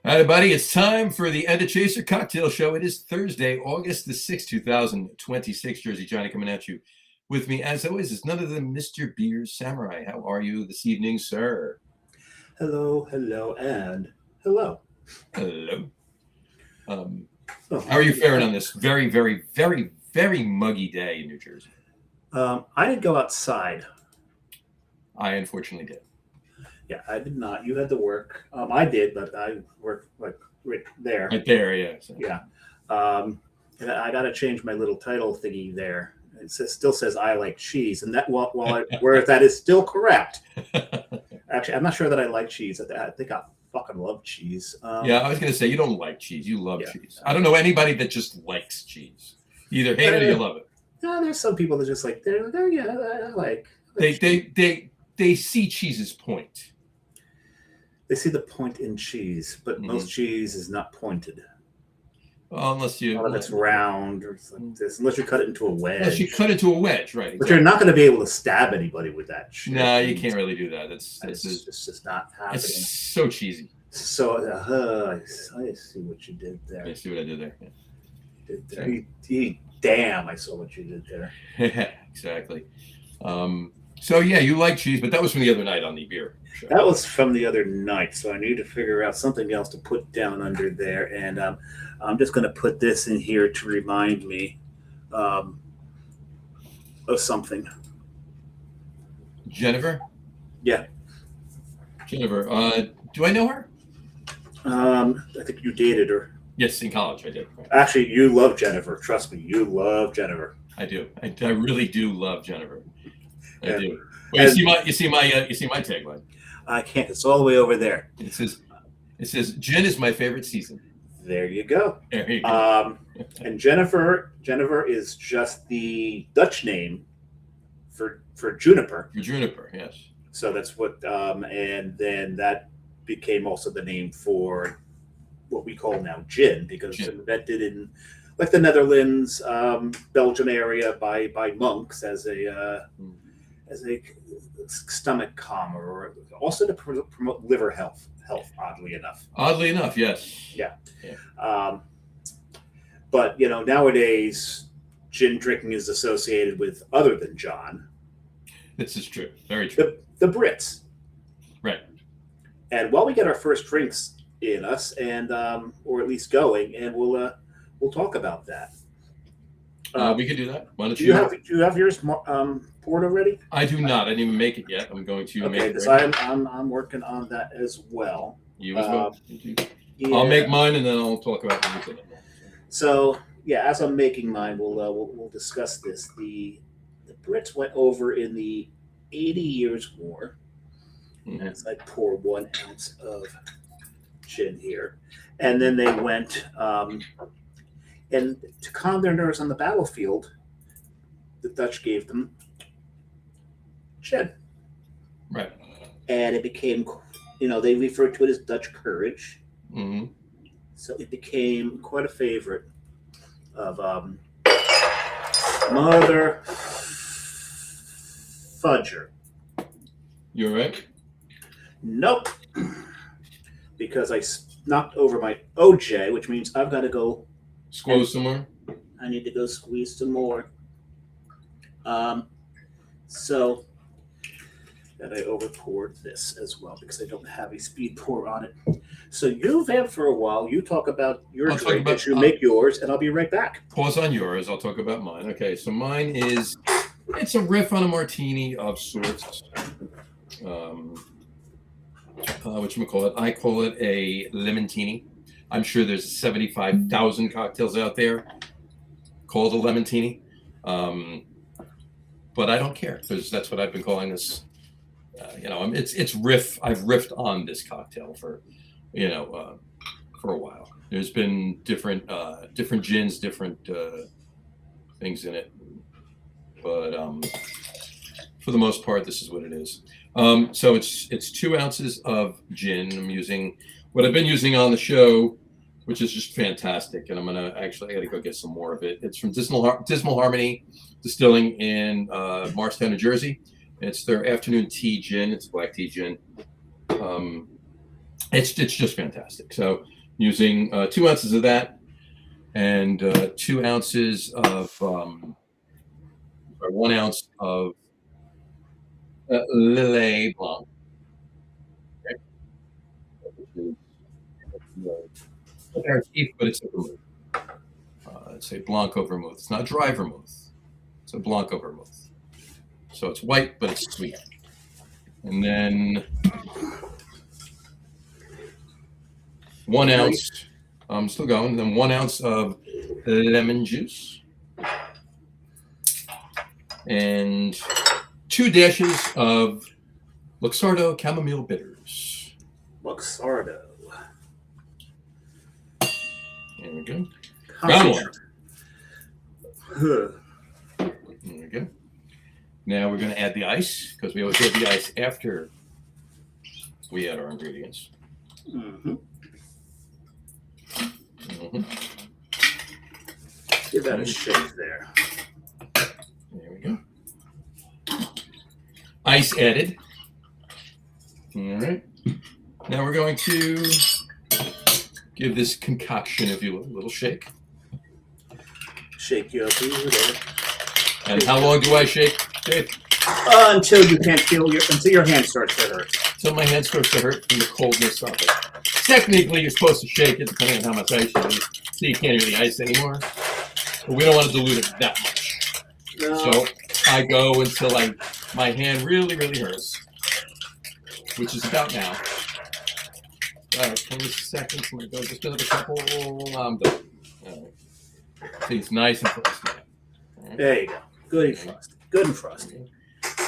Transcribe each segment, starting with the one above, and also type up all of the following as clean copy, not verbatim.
All right, buddy, it's time for the Ed the Chaser Cocktail Show. It is Thursday, August the 6th, 2026. Jersey Johnny coming at you. With me, as always, is none other than Mr. Beers Samurai. How are you this evening, sir? Hello, hello, and hello. Hello. Oh, How are you faring on this very, very, very, very muggy day in New Jersey? I didn't go outside. I unfortunately did. Yeah, I did not. You had to work. I did, but I worked like right there. Right there, yeah. So. Yeah. And I got to change my little title thingy there. Still says I like cheese, and that where that is still correct. Actually, I'm not sure that I like cheese. I think I fucking love cheese. Yeah, I was gonna say you don't like cheese. You love Yeah. cheese. I don't know anybody that just likes cheese. You either hate it or you love it. No, there's some people that just like they're yeah, I like. They see cheese's point. They see the point in cheese, but most cheese is not pointed. Well, unless you, if it's round or like this, unless you cut it into a wedge. Unless you cut it into a wedge, right? Exactly. But you're not going to be able to stab anybody with that shit. No, you can't really do that. It's just not happening. It's so cheesy. So I see what you did there. I see what I did there. Yeah. Damn, I saw what you did there. Exactly. So yeah, you like cheese, but that was from the other night on the beer show. That was from the other night, so I need to figure out something else to put down under there, and I'm just going to put this in here to remind me of something. Jennifer? Yeah. Jennifer. Do I know her? I think you dated her. Yes, in college I did. Actually, you love Jennifer. Trust me, you love Jennifer. I do. I really do love Jennifer. I do. Well, you see my tagline. I can't. It's all the way over there. It says Jen is my favorite season. There you go. There you go. And Jennifer is just the Dutch name for juniper. For juniper, yes. So that's what, and then that became also the name for what we call now gin, because it's invented in like the Netherlands, Belgium area by monks as a stomach calmer, or also to promote liver health. Oddly enough, yes. Yeah. But nowadays, gin drinking is associated with other than John. This is true. Very true. The Brits. Right. And while we get our first drinks in us, and or at least going, and we'll talk about that. We could do that. Why don't do you have yours poured already? I do not. I didn't even make it yet. I'm going to make it. Because I'm working on that as well. You as well. Yeah. I'll make mine and then I'll talk about the So yeah, as I'm making mine, we'll discuss this. The Brits went over in the 80 Years' War. Mm-hmm. As I pour 1 ounce of gin here, and then they went and to calm their nerves on the battlefield, the Dutch gave them gin. Right. And it became, they referred to it as Dutch courage. Mm-hmm. So it became quite a favorite of Mother Fudger. You all right? Nope. Because I knocked over my OJ, which means I've got to go squeeze some more. I need to go squeeze some more. So that I overpoured this as well because I don't have a speed pour on it. So you vamp for a while. You talk about your drink as you make yours, and I'll be right back. Pause on yours. I'll talk about mine. Okay, so mine it's a riff on a martini of sorts. Whatchamacallit? I call it a lemontini. I'm sure there's 75,000 cocktails out there called a lemontini. But I don't care because that's what I've been calling this. It's riff. I've riffed on this cocktail for a while. There's been different gins, different things in it, but for the most part, this is what it is. So it's 2 ounces of gin. I'm using what I've been using on the show, which is just fantastic. And I gotta go get some more of it. It's from Dismal Harmony Distilling in Morristown, New Jersey. It's their afternoon tea gin. It's black tea gin. It's just fantastic. So using 2 ounces of that and 2 ounces of 1 ounce of Lillet Blanc, okay, which is aperitif, but it's a vermouth. It's a Blanco vermouth. It's not dry vermouth. It's a Blanco vermouth. So it's white, but it's sweet. And then 1 ounce. I'm still going. Then 1 ounce of lemon juice. And 2 dashes of Luxardo chamomile bitters. Luxardo. There we go. Round one. There we go. Now we're going to add the ice, because we always add the ice after we add our ingredients. Mm-hmm. Mm-hmm. Give that a shake there. There we go. Ice added. All right. Now we're going to give this concoction, if you will, a little shake. Shake you up over there. And how long do I shake, Dave? Until you can't feel until your hand starts to hurt. Until my hand starts to hurt from the coldness of it. Technically, you're supposed to shake it depending on how much ice you use, so you can't really ice anymore. But we don't want to dilute it that much. No. So I go until my hand really, really hurts, which is about now. All right, 20 seconds. I'm going to go just another couple. I'm done. All right. See, it's nice and frosty. Right. There you go. Good and frosty. Good and frosty.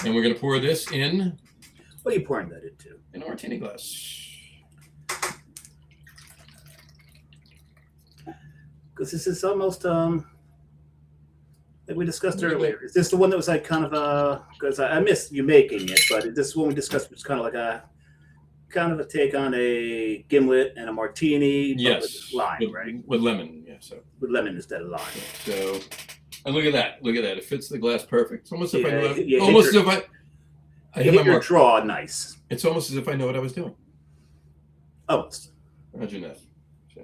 And we're going to pour this in. What are you pouring that into? In a martini glass. Because this is almost like we discussed earlier. Is this the one that was like kind of because I missed you making it, but this one we discussed was kind of like a take on a gimlet and a martini, but yes, with lime, right? With lemon, yeah. So with lemon instead of lime. So, and look at that. Look at that. It fits the glass perfect. It's almost as if I knew. Almost as if I hit my your mark. draw nice. It's almost as if I know what I was doing. Almost. Imagine that. So,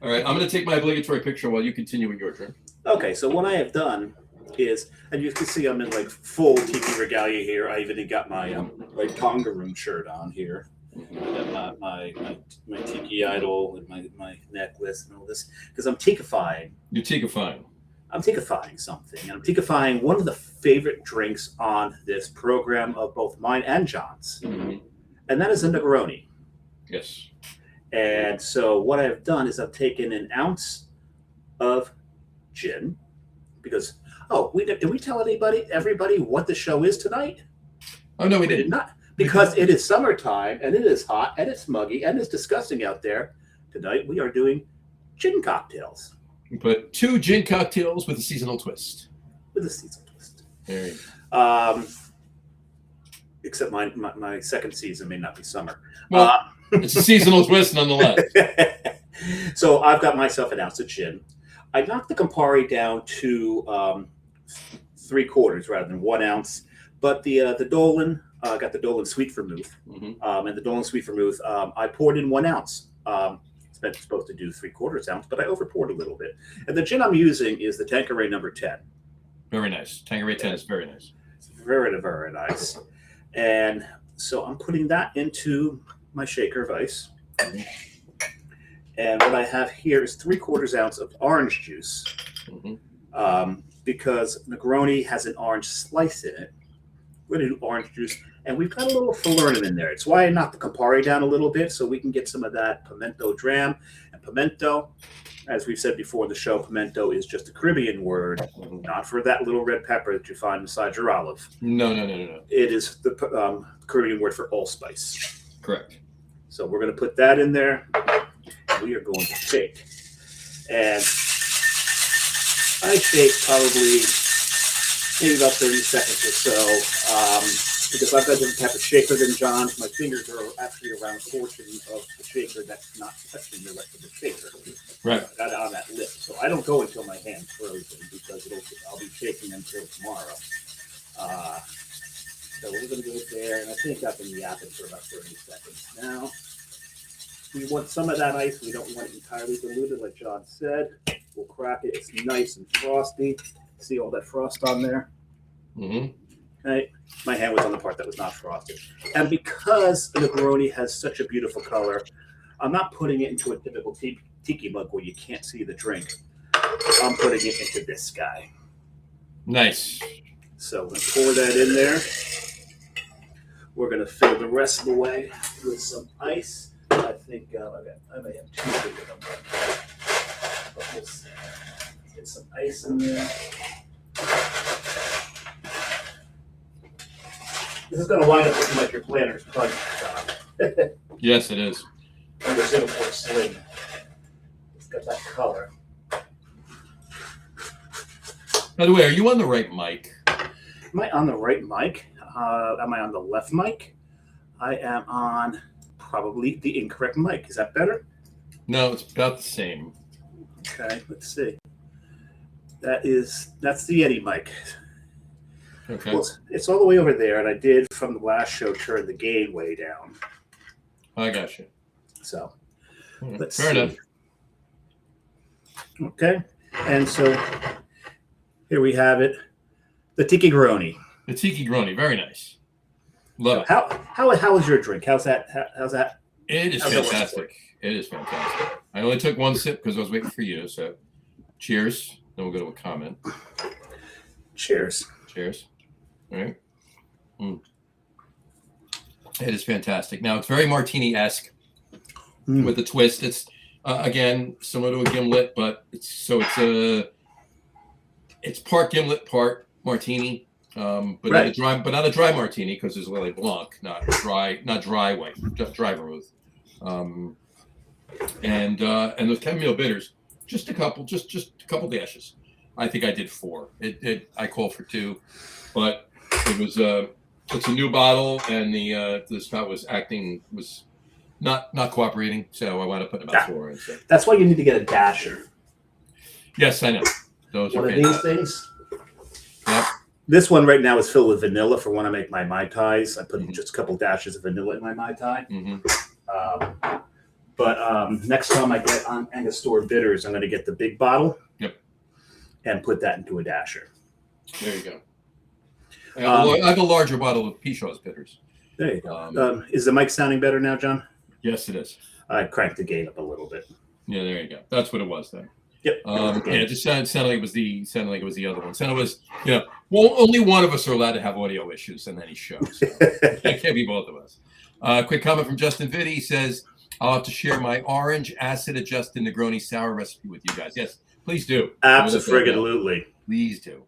all right, I'm going to take my obligatory picture while you continue with your turn. Okay, so what I have done is, and you can see I'm in like full tiki regalia here. I even got my like Tongaroon shirt on here. Mm-hmm. I got my tiki idol and my necklace and all this because I'm tikifying. You're tikifying. I'm tikifying something, and I'm tikifying one of the favorite drinks on this program of both mine and John's, and that is a Negroni. Yes. And so what I've done is I've taken an ounce of gin because did we tell everybody what the show is tonight? Oh no, we did not, because it is summertime and it is hot and it's muggy and it's disgusting out there. Tonight we are doing gin cocktails. We put 2 gin cocktails with a seasonal twist. With a seasonal twist. There you go. Except my second season may not be summer. Well, it's a seasonal twist nonetheless. So I've got myself an ounce of gin. I knocked the Campari down to 3/4 rather than 1 ounce. But the Dolan, I got the Dolan Sweet Vermouth. And the Dolan Sweet Vermouth, I poured in 1 ounce. It's supposed to do 3/4 ounce, but I over poured a little bit. And the gin I'm using is the Tanqueray number 10. Very nice. Tanqueray 10 is very nice. It's very, very nice. And so I'm putting that into my shaker of ice. And what I have here is 3/4 ounce of orange juice, because Negroni has an orange slice in it. We're going to do orange juice, and we've got a little falernum in there. It's why I knocked the Campari down a little bit, so we can get some of that pimento dram. And pimento, as we've said before in the show, pimento is just a Caribbean word, not for that little red pepper that you find inside your olive. No. It is the Caribbean word for allspice. Correct. So we're going to put that in there. We are going to shake. And I shake probably maybe about 30 seconds or so, because I've got a different type of shaker than John's. My fingers are actually around a portion of the shaker that's not touching the rest of the shaker. Right. Got it on that lip. So I don't go until my hand's frozen because I'll be shaking until tomorrow. So we're going to go there, and I think I've been yapping for about 30 seconds now. We want some of that ice. We don't want it entirely diluted, like John said. We'll crack it. It's nice and frosty. See all that frost on there? Mm-hmm. Right. My hand was on the part that was not frosted. And because the Negroni has such a beautiful color, I'm not putting it into a typical tiki mug where you can't see the drink. I'm putting it into this guy. Nice. So we're going to pour that in there. We're going to fill the rest of the way with some ice. I think I may have two big of them. But let's get some ice in there. This is going to wind up looking like your planner's punch, John. Yes, it is. And the Cichon sling. It's got that color. By the way, are you on the right mic? Am I on the right mic? Am I on the left mic? I am on probably the incorrect mic. Is that better? No, it's about the same. Okay, let's see. That's the Yeti mic. Okay. Well, it's all the way over there, and I did from the last show turn the gain way down. I got you. So Fair see. enough. Okay, and so here we have it, the Tiki Groni. The Tiki Groni, very nice. Love it. How is your drink? How's that? It is how's that working for fantastic. It is fantastic. I only took one sip because I was waiting for you. So, cheers. Then we'll go to a comment. Cheers. Cheers. All right. It is fantastic. Now it's very martini-esque with a twist. It's again similar to a gimlet, but it's part gimlet, part martini. But right. not a dry martini because there's Lily Blanc, not dry white, just dry vermouth. And those chamomile bitters, just a couple dashes. I think I did 4. I called for 2, but it was it's a new bottle, and the spout was not cooperating, so I wound up putting about 4 in. So. That's why you need to get a dasher. Yes, I know. Those one are of fantastic. these things. Yep. This one right now is filled with vanilla for when I make my Mai Tais. I put just a couple dashes of vanilla in my Mai Tai. But next time I get on Angostura bitters, I'm going to get the big bottle. Yep. And put that into a dasher. There you go. I have a larger bottle of Pichot's bitters. There you go. Is the mic sounding better now, John? Yes, it is. I cranked the gain up a little bit. Yeah, there you go. That's what it was then. Yep. It just sounded like it was the other one. Sounded was only one of us are allowed to have audio issues in any show. So it can't be both of us. Quick comment from Justin Vitti. He says, "I'll have to share my orange acid adjusted Negroni sour recipe with you guys." Yes, please do. Absolutely. Please do.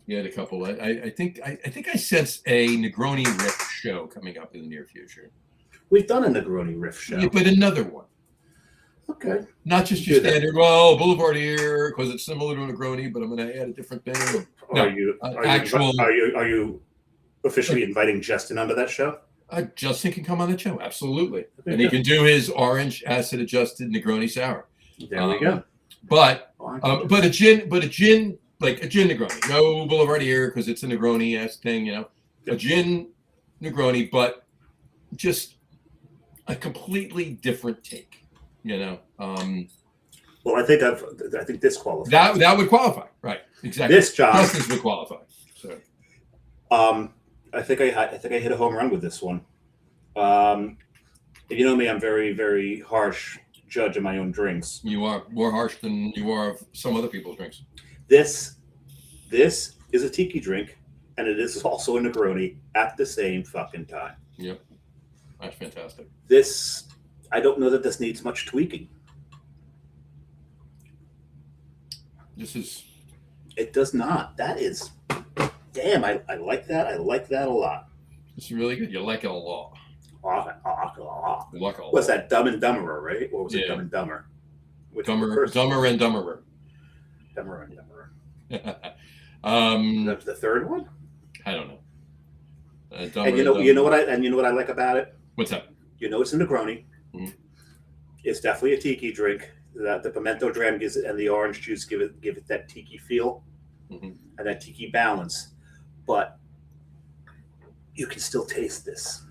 You had a couple. I think I sense a Negroni riff show coming up in the near future. We've done a Negroni riff show. Yeah, but another one. Okay. Not just your standard, Boulevardier, because it's similar to a Negroni, but I'm going to add a different thing. No, are you officially inviting Justin onto that show? Justin can come on the show, absolutely, and he can do his orange acid adjusted Negroni sour. There we go. But a gin Negroni, no Boulevardier because it's a Negroni-esque thing, a gin Negroni, but just a completely different take. Well, I think this qualifies. That would qualify, right? Exactly. This job Justin's would qualify. So, I think I hit a home run with this one. If you know me, I'm very, very harsh judge of my own drinks. You are more harsh than you are of some other people's drinks. This is a tiki drink, and it is also a Negroni at the same fucking time. Yep, that's fantastic. I don't know that this needs much tweaking. It does not. That is, damn, I like that. I like that a lot. It's really good. You like it a lot. You like it a lot. What's that? Dumb and Dumberer, right? Or was it Dumb and Dumber? Dumber and Dumberer. Dumber and Dumberer. The third one? I don't know. And you know what I like about it? What's that? It's a Negroni. Mm-hmm. It's definitely a tiki drink. The pimento dram gives it, and the orange juice give it that tiki feel and that tiki balance. But you can still taste this.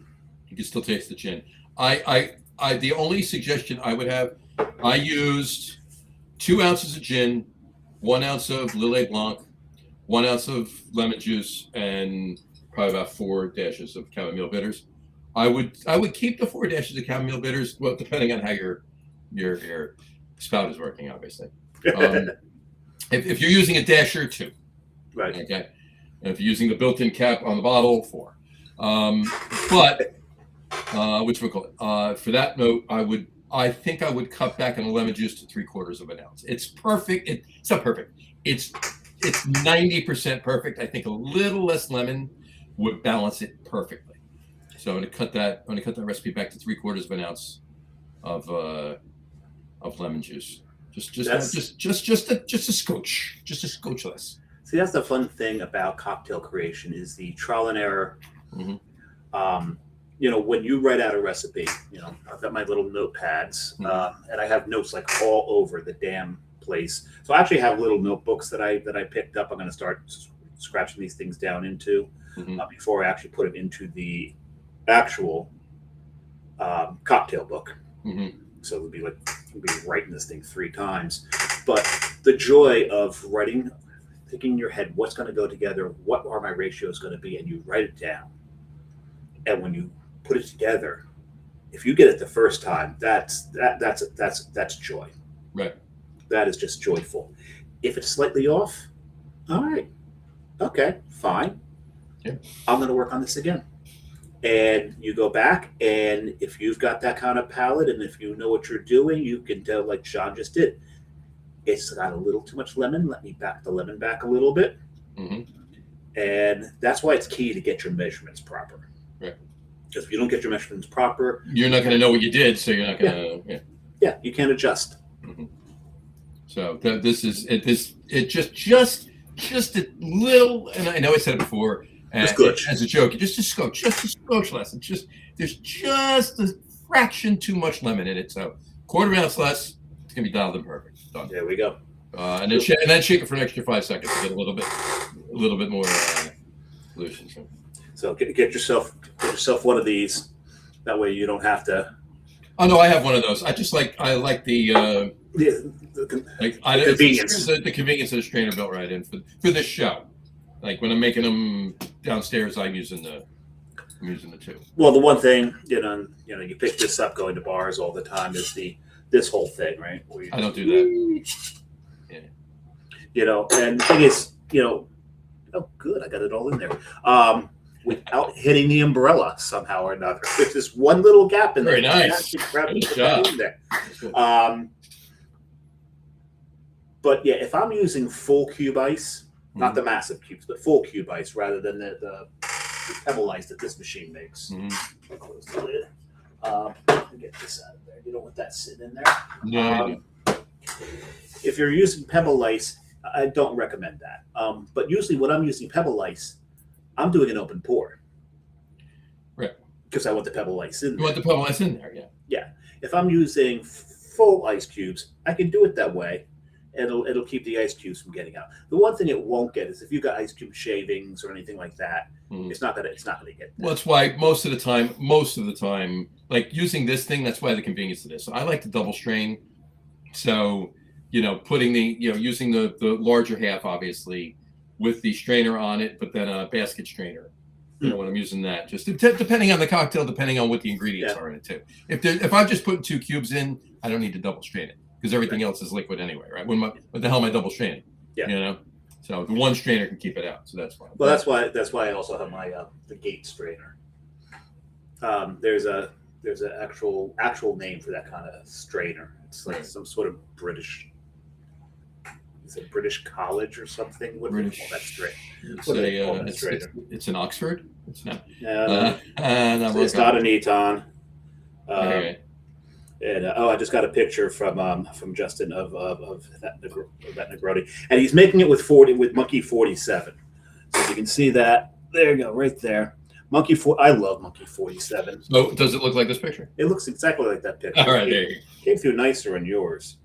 You can still taste the gin. I the only suggestion I would have, I used 2 ounces of gin, 1 ounce of Lillet Blanc, 1 ounce of lemon juice, and probably about 4 dashes of chamomile bitters. I would keep the 4 dashes of chamomile bitters, well, depending on how your spout is working, obviously. If you're using a dasher, 2. Right. Okay. And if you're using the built-in cap on the bottle, 4. But which we call it. For that note, I think I would cut back on the lemon juice to 3/4 of an ounce. It's perfect. It's not perfect. It's 90% perfect. I think a little less lemon would balance it perfectly. So I'm gonna cut that recipe back to 3/4 of an ounce of lemon juice. Just a scotch less. See, that's the fun thing about cocktail creation is the trial and error. Mm-hmm. When you write out a recipe, I've got my little notepads, and I have notes like all over the damn place. So I actually have little notebooks that I picked up. I'm going to start scratching these things down into before I actually put it into the actual cocktail book. Mm-hmm. So it'll be writing this thing 3 times. But the joy of thinking in your head, what's going to go together? What are my ratios going to be? And you write it down. And when you put it together, if you get it the first time, that's joy. Right. That is just joyful. If it's slightly off, all right, okay, fine. Yeah. I'm going to work on this again. And you go back, and if you've got that kind of palate, and if you know what you're doing, you can tell, like Sean just did. It's got a little too much lemon. Let me back the lemon back a little bit. Mm-hmm. And that's why it's key to get your measurements proper. Right. Because if you don't get your measurements proper, you're not going to know what you did, so you're not going to. Yeah, you can't adjust. Mm-hmm. So this is it. Just a little, and I know I said it before as a joke. Just a scotch less. There's just a fraction too much lemon in it. So 1/4 ounce less, it's gonna be dialed in perfect. Done. There we go. And then shake it for an extra 5 seconds to get a little bit more solution. So get yourself one of these. That way you don't have to. Oh no, I have one of those. I like the convenience. The convenience of the strainer built right in for this show. Like when I'm making them downstairs, I'm using the 2. Well, the one thing you pick this up going to bars all the time is this whole thing, right? I don't do that. Yeah. And the thing is, oh, good, I got it all in there. Without hitting the umbrella somehow or another. There's this one little gap in there. Very nice. Good job. In there. But yeah, if I'm using full cube ice, not the massive cubes, but full cube ice rather than the pebble ice that this machine makes. Mm-hmm. I'll close the lid. Let me get this out of there. You don't want that sitting in there. No. If you're using pebble ice, I don't recommend that. But usually when I'm using pebble ice, I'm doing an open pour. Right. Because I want the pebble ice in there. You want the pebble ice in there, yeah. Yeah. If I'm using full ice cubes, I can do it that way. It'll keep the ice cubes from getting out. The one thing it won't get is if you've got ice cube shavings or anything like that, it's not gonna get that. Well, that's why most of the time, like using this thing, that's why the convenience of this. So I like to double strain. So, putting using the larger half, obviously, with the strainer on it, but then a basket strainer. When I'm using that, just depending on the cocktail, depending on what the ingredients are in it too. If I'm just putting 2 cubes in, I don't need to double strain it because everything else is liquid anyway, right? What the hell am I double straining? Yeah. So the one strainer can keep it out, so that's fine. Well, that's why I also have my the gate strainer. There's an actual name for that kind of strainer. It's like some sort of British. Is it British College or something? What do you call that strainer? It's an Oxford. It's not. It's not an Eton. Okay. And I just got a picture from Justin of that Negroni, and he's making it with Monkey 47. So you can see that. There you go, right there. I love Monkey 47. So does it look like this picture? It looks exactly like that picture. All right, there you go. Came through nicer on yours.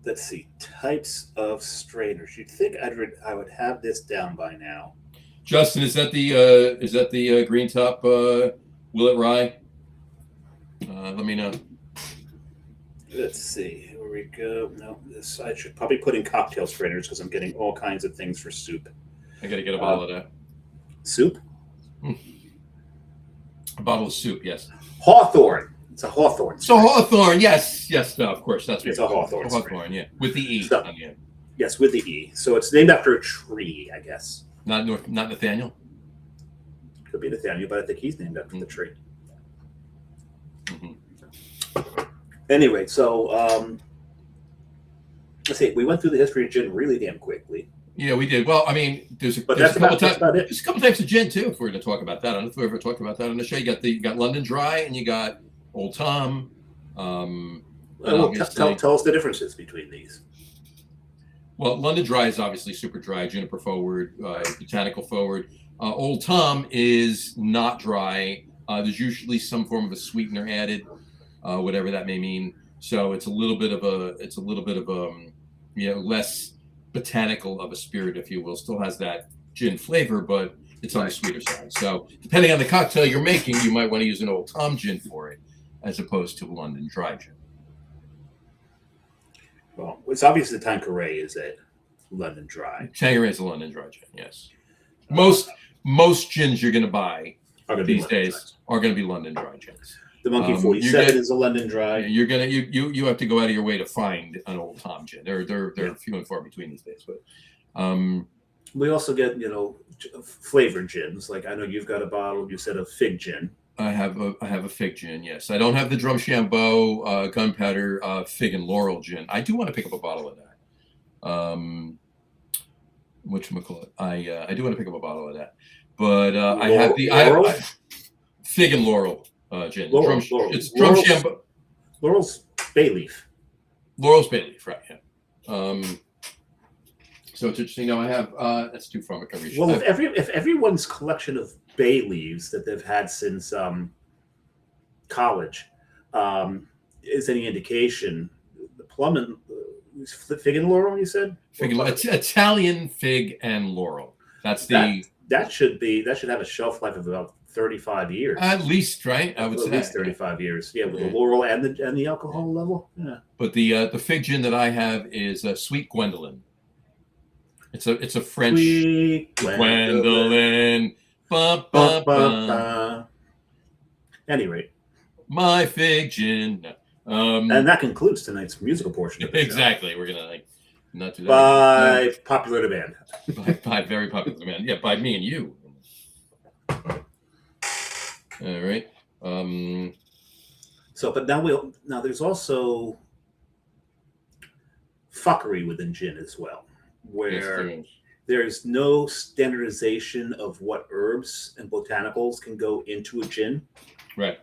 Let's see, types of strainers. You'd think I would have this down by now. Justin, is that the green top Will it rye? Let me know. Let's see. Here we go. No, this I should probably put in cocktail strainers because I'm getting all kinds of things for soup. I got to get a bottle of that. Soup? A bottle of soup, yes. Hawthorne. It's a Hawthorne. So Hawthorne, yes, no, of course, that's it's a Hawthorne. Hawthorne, yeah, with the E So, on the end. yes, with the E. So it's named after a tree, I guess. Not Nathaniel. Could be Nathaniel, but I think he's named after the tree. Anyway, so let's see. We went through the history of gin really damn quickly. Yeah, we did. Well, I mean, there's a couple types of gin too. If we're going to talk about that, I don't know if we ever talked about that on the show. You got London Dry and you got Old Tom. Tell us the differences between these. Well, London Dry is obviously super dry, juniper forward, botanical forward. Old Tom is not dry. There's usually some form of a sweetener added, whatever that may mean. So it's a little bit of less botanical of a spirit, if you will. Still has that gin flavor, but it's on the sweeter side. So depending on the cocktail you're making, you might want to use an Old Tom gin for it, as opposed to London Dry gin. Well, it's obvious the Tanqueray is a London Dry. Tanqueray is a London Dry gin, yes. Most gins you're going to buy these days are going to be London Dry gins. The Monkey 47 is a London Dry. You're gonna you have to go out of your way to find an Old Tom gin. They're few and far between these days. But we also get flavored gins. Like I know you've got a bottle. You said of fig gin. I have a fig gin. Yes, I don't have the Drumshambo gunpowder fig and laurel gin. I do want to pick up a bottle of that. Whatchamacallit? I do want to pick up a bottle of that. But I have fig and laurel. Gin. It's Drumshambo. Laurel's bay leaf. Laurel's bay leaf, right? Yeah. So it's interesting. I have that's too far. Well, if everyone's collection of bay leaves that they've had since college is any indication, the plum and fig and laurel, you said? Italian fig and laurel. That's the that should have a shelf life of about 35 years. At least, right? I would say at least 35 years. Yeah, with the laurel and the alcohol level. Yeah. But the fig gin that I have is Sweet Gwendolyn. It's a French Sweet Gwendolyn. Ba, ba, ba. Anyway, my fig gin. And that concludes tonight's musical portion of the exactly. show. We're gonna not do that by popular demand. by very popular demand. Yeah, by me and you. All right. But now there's also fuckery within gin as well, where there's no standardization of what herbs and botanicals can go into a gin. Right.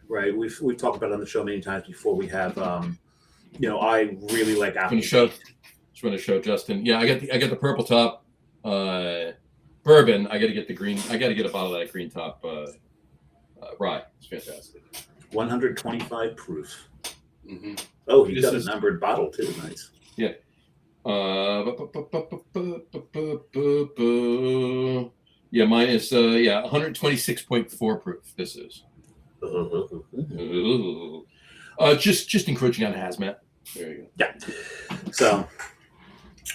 Right. We've talked about it on the show many times before. We have, I really like apple. Just want to show Justin. Yeah, I got the purple top bourbon. I got to get the green. I got to get a bottle of that green top rye. It's fantastic. 125 proof. Mm-hmm. Oh, he got a numbered bottle too. Nice. Yeah. Yeah, mine is 126.4 proof. This is. Just encroaching on hazmat. There you go. Yeah. So,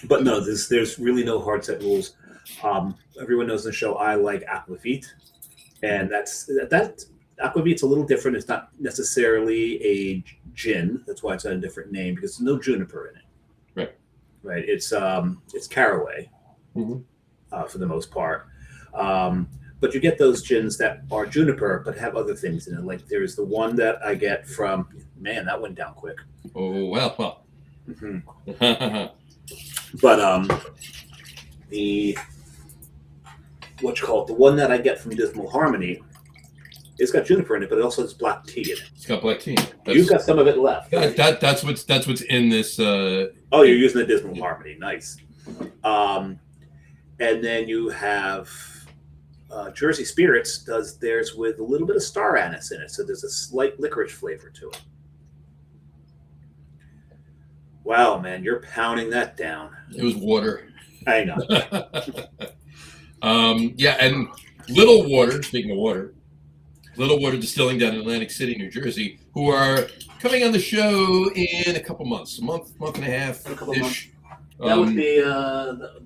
but no, there's really no hard set rules. Everyone knows in the show I like aquavit, and that aquavit's a little different. It's not necessarily a gin. That's why it's got a different name because there's no juniper in it. Right. It's caraway for the most part. But you get those gins that are juniper but have other things in it. Like there's the one that I get from that went down quick. Oh well. Mm-hmm. But the the one that I get from Dismal Harmony, it's got juniper in it, but it also has black tea in it. It's got black tea. You've got some of it left. That's what's in this. Oh, you're using the Dismal Harmony. Nice. And then you have Jersey Spirits does theirs with a little bit of star anise in it, so there's a slight licorice flavor to it. Wow, man, you're pounding that down. It was water. I know. Yeah, and little water. Speaking of water, Little Water Distilling down in Atlantic City, New Jersey, who are coming on the show in a couple months, month and a half A couple months. ish. That would be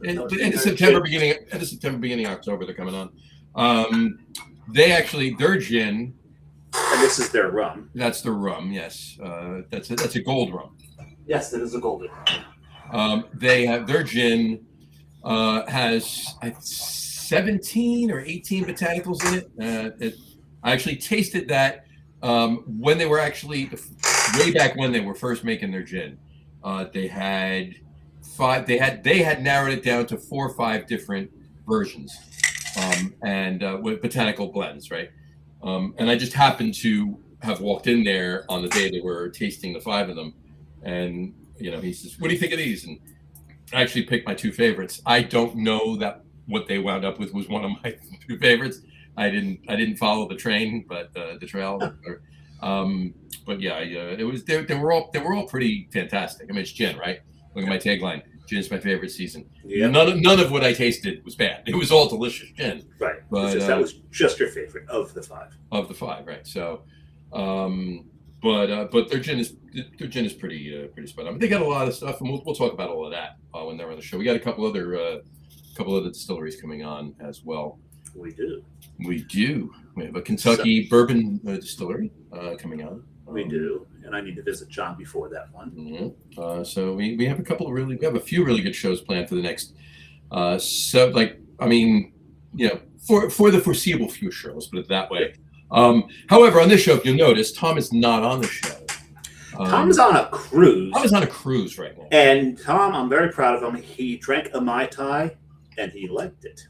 End of September, beginning of October, they're coming on. They actually, their gin, and this is their rum. that's the rum, yes. That's a gold rum. Yes, it is a golden. They have their gin has 17 or 18 botanicals in it. I actually tasted that when they were actually way back when they were first making their gin. They had five. They had narrowed it down to 4 or 5 different versions, and with botanical blends, right? And I just happened to have walked in there on the day they were tasting the 5 of them, and he says, "What do you think of these?" And I actually picked my 2 favorites. I don't know that what they wound up with was one of my 2 favorites. I didn't follow the train, but the trail. But yeah, it was they were all pretty fantastic. I mean, it's gin, right? Look at my tagline: "Gin's my favorite season." Yeah. None of what I tasted was bad. It was all delicious gin. Right. But that was just your favorite of the 5. Of the 5, right? So, but their gin is pretty spot on. They got a lot of stuff, and we'll talk about all of that when they're on the show. We got a couple other distilleries coming on as well. We do. We have a Kentucky bourbon distillery coming on. We do, and I need to visit John before that one. Mm-hmm. So we have a few really good shows planned for the next. For the foreseeable future. Let's put it that way. However, on this show, if you'll notice, Tom is not on the show. Tom's on a cruise. Tom is on a cruise right now. And Tom, I'm very proud of him. He drank a Mai Tai, and he liked it.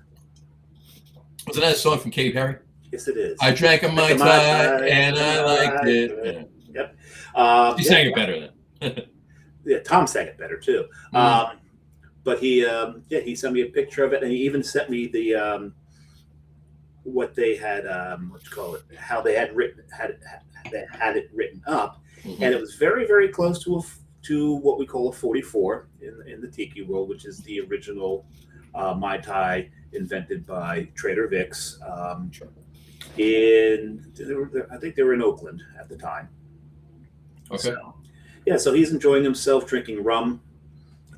Wasn't that a song from Katy Perry? Yes, it is. I drank a Mai Tai, and I liked it. Yeah. Yep. He sang it better then. Yeah, Tom sang it better too. Mm-hmm. But he sent me a picture of it, and he even sent me the what they had how they had it written up, Mm-hmm. and it was very, very close to what we call a 44 in the tiki world, which is the original Mai Tai invented by Trader Vic's. I think they were in Oakland at the time. Okay. So he's enjoying himself drinking rum,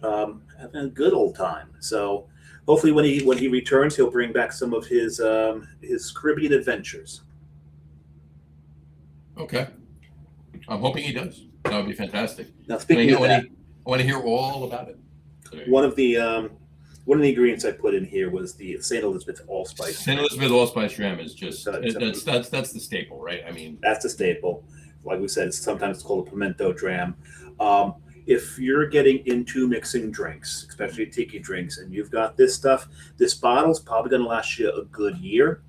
having a good old time. So hopefully when he returns, he'll bring back some of his Caribbean adventures. Okay. I'm hoping he does. That would be fantastic. Now, speaking of that, I want to hear all about it. One of the ingredients I put in here was the St. Elizabeth Allspice. St. Elizabeth Allspice Dram is just that's the staple, right? I mean, that's the staple. Like we said, sometimes it's called a pimento dram. If you're getting into mixing drinks, especially tiki drinks, and you've got this stuff, this bottle's probably going to last you a good year,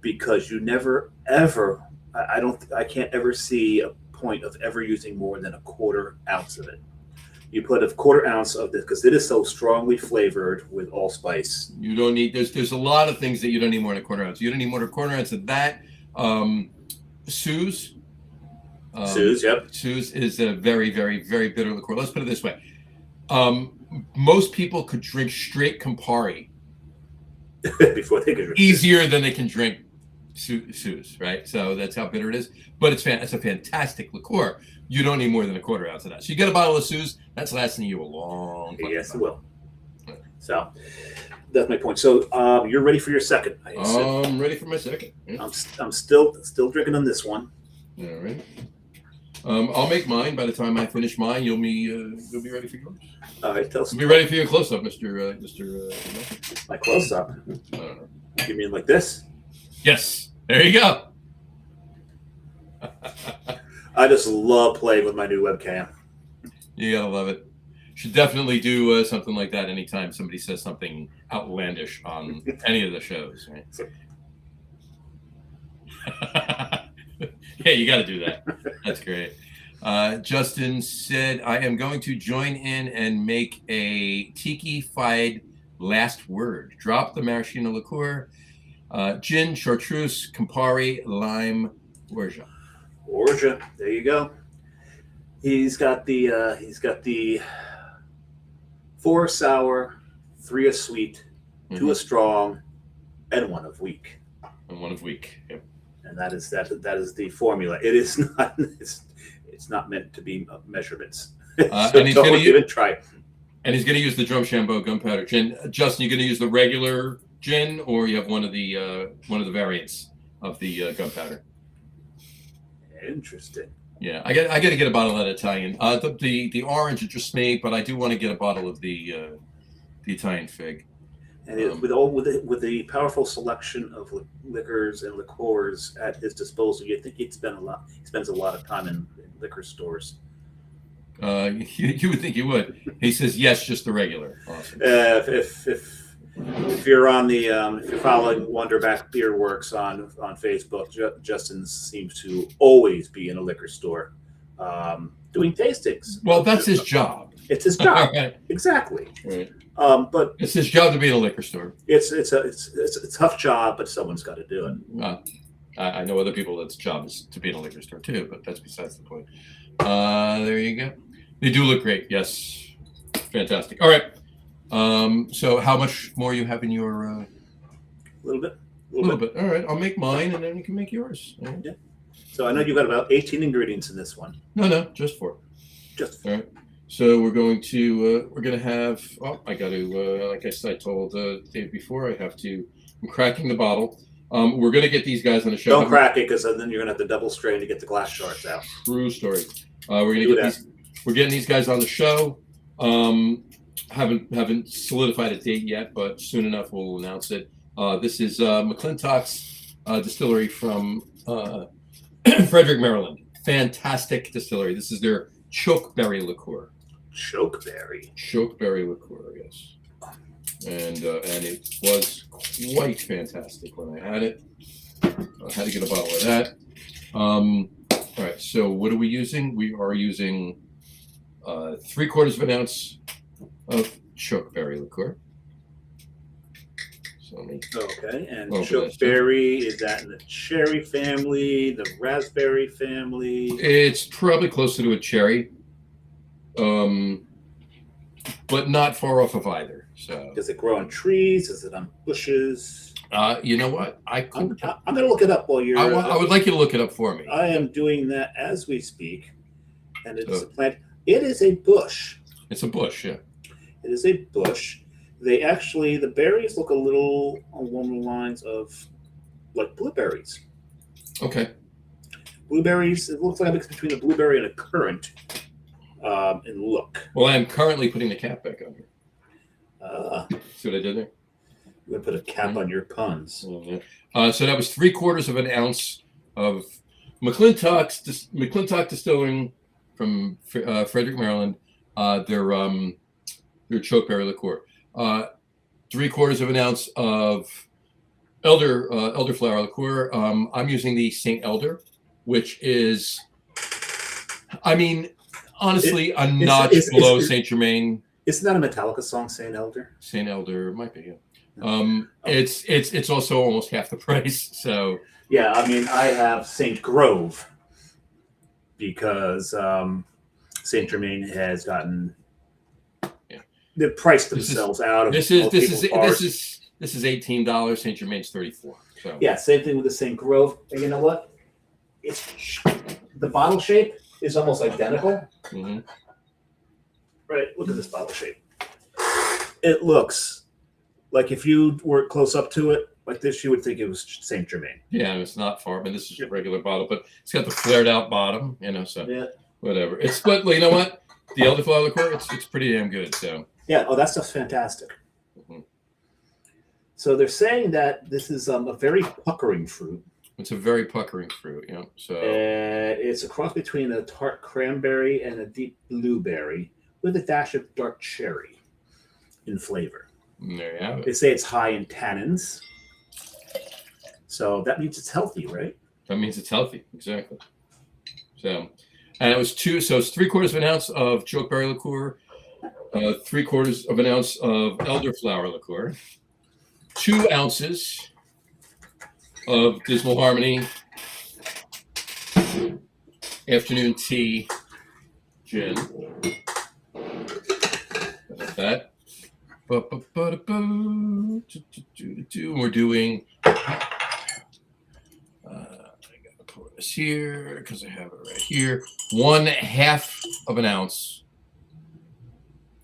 because you never ever, I can't ever see a point of ever using more than a 1/4 ounce of it. You put a 1/4 ounce of this because it is so strongly flavored with allspice. You don't need. There's a lot of things that you don't need more than a 1/4 ounce. You don't need more than a 1/4 ounce of that. Suze. Suze, yep. Suze is a very, very, very bitter liqueur. Let's put it this way. Most people could drink straight Campari before they could drink easier than they can drink Suze, right? So that's how bitter it is. But it's a fantastic liqueur. You don't need more than a 1/4 ounce of that. So you get a bottle of Suze, that's lasting you a long time. Yes, it will. So that's my point. So you're ready for your second? I'm ready for my second. Yeah. I'm still drinking on this one. All right. I'll make mine. By the time I finish mine, you'll be ready for yours. All right, tell us. Be ready for your close up, Mr. My close up. I don't know. You mean like this? Yes. There you go. I just love playing with my new webcam. You gotta love it. Should definitely do something like that anytime somebody says something outlandish on any of the shows. Right? Yeah, you got to do that. That's great. Justin said, I am going to join in and make a tiki-fied last word. Drop the maraschino liqueur, gin, chartreuse, Campari, lime, orgeat. Orgeat. There you go. He's got the 4 sour, 3 of sweet, 2 of strong, and 1 of weak. And 1 of weak. Yep. and that is the formula. It is not. It's not meant to be measurements. So and he's don't going to even try. and he's going to use the Drumshambo gunpowder gin. Justin, you going to use the regular gin, or you have one of the variants of the gunpowder? Interesting. Yeah, I got to get a bottle of that Italian. The orange is just me, but I do want to get a bottle of the Italian fig. And with the powerful selection of liquors and liqueurs at his disposal, you think he'd spend a lot. He spends a lot of time in liquor stores. You would think he would. He says yes, just the regular. Awesome. If you're on the if you're following Wonderback Beer Works on Facebook, Justin seems to always be in a liquor store doing tastings. Well, that's his job. It's his job. Right. Exactly. Right. But it's his job to be in a liquor store. It's a tough job, but someone's got to do it. I know other people that's job is to be in a liquor store too, but that's besides the point. There you go. They do look great. Yes, fantastic. All right. So how much more you have in your? A little bit. A little bit. All right. I'll make mine, and then you can make yours. Right. Yeah. So I know you've got about 18 ingredients in this one. No, just 4. Just 4. All right. So we're going to have. Oh, I got to. Like I told Dave before, I'm cracking the bottle. We're going to get these guys on the show. Don't crack it, because then you're going to have to double strain to get the glass shards out. True story. We're getting these guys on the show. Haven't solidified a date yet, but soon enough we'll announce it. This is McClintock's distillery from Frederick, Maryland. Fantastic distillery. This is their chokeberry liqueur. Chokeberry liqueur, yes. And it was quite fantastic when I had it. I had to get a bottle of that. All right, so what are we using? We are using 3/4 of an ounce of chokeberry liqueur. So okay, and chokeberry, is that in the cherry family, the raspberry family? It's probably closer to a cherry, but not far off of either. So does it grow on trees? Is it on bushes? You know what? I'm going to look it up while you're. I would like you to look it up for me. I am doing that as we speak, and it's a plant. It is a bush. It's a bush, yeah. It is a bush. The berries look a little along the lines of like blueberries. Okay. Blueberries. It looks like a mix between a blueberry and a currant in look. Well, I am currently putting the cap back on here. See what I did there? I'm going to put a cap on your puns. Yeah. So that was 3/4 of an ounce of McClintock Distilling from Frederick, Maryland. Their chokeberry liqueur. 3/4 of an ounce of elderflower liqueur. I'm using the St. Elder, which is, I mean, honestly, a notch below Saint Germain. Isn't that a Metallica song, St. Elder? St. Elder might be. Yeah. It's also almost half the price. So yeah, I mean, I have St. Grove because Saint Germain has gotten they've priced themselves out of this is $18. Saint Germain's $34. So yeah, same thing with the St. Grove. And you know what? It's the bottle shape is almost identical. Mm-hmm. Right, look at this bottle shape. It looks like if you were close up to it like this, you would think it was Saint Germain. Yeah, it's not far. I mean, this is a regular bottle, but it's got the flared out bottom, so yeah. Whatever. But you know what? The elderflower liqueur, it's pretty damn good. So yeah, that stuff's fantastic. Mm-hmm. So they're saying that this is a very puckering fruit. It's a very puckering fruit, yeah. So it's a cross between a tart cranberry and a deep blueberry with a dash of dark cherry in flavor. There you have it. They say it's high in tannins. So that means it's healthy, right? That means it's healthy, exactly. So, and it was 3/4 of an ounce of chokeberry liqueur, 3/4 of an ounce of elderflower liqueur, 2 ounces of Dismal Harmony afternoon tea gin. Like that. We're doing pour this here because I have it right here. 1/2 of an ounce,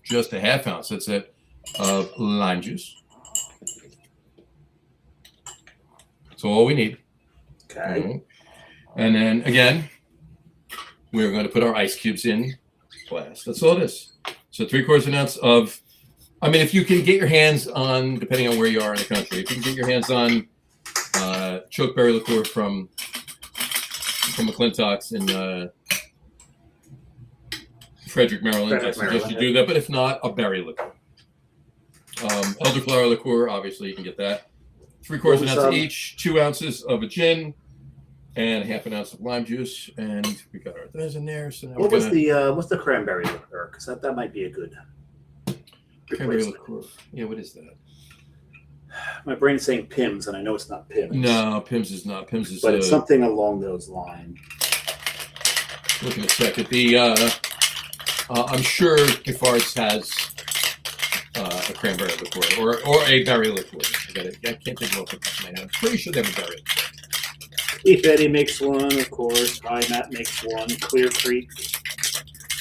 just a half ounce. That's it, of lime juice. That's all we need. Okay. Right. And then again, we're going to put our ice cubes in glass. That's all it is. So 3/4 of an ounce of, I mean, if you can get your hands on, depending on where you are in the country, if you can get your hands on chokeberry liqueur from McClintock's in Frederick, Maryland, I suggest you do that. But if not, a berry liqueur. Elderflower liqueur, obviously you can get that. 3/4 of an ounce each, 2 ounces of a gin, and 1/2 ounce of lime juice, and we got our things in there. So now what's the cranberry liqueur? Because that might be a good cranberry liqueur. Yeah, what is that? My brain's saying Pimm's, and I know it's not Pimm's. No, Pimm's is not. Pimm's is. But it's something along those lines. Look in a second. I'm sure Giffard's has a cranberry liqueur or a berry liqueur. I can't think of what my head. I'm pretty sure they have a berry liqueur. Beef Eddie makes one, of course. High Matt makes one. Clear Creek.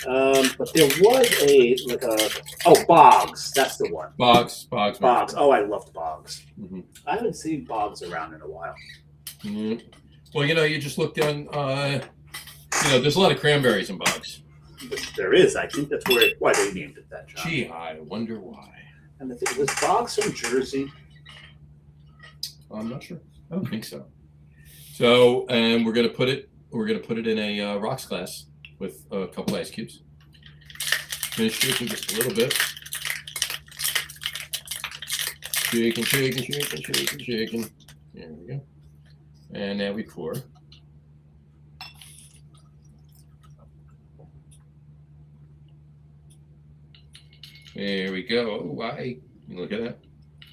But there was Boggs. That's the one. Boggs. Oh, I loved Boggs. Mm-hmm. I haven't seen Boggs around in a while. Mm-hmm. Well, you just look down. There's a lot of cranberries in Boggs. There is. I think that's why they named it that. John. Gee, I wonder why. And was Boggs from Jersey? I'm not sure. I don't think so. So, and we're gonna put it in a rocks glass with a couple ice cubes. Finish shaking just a little bit. Shaking. There we go. And now we pour. There we go. Look at that.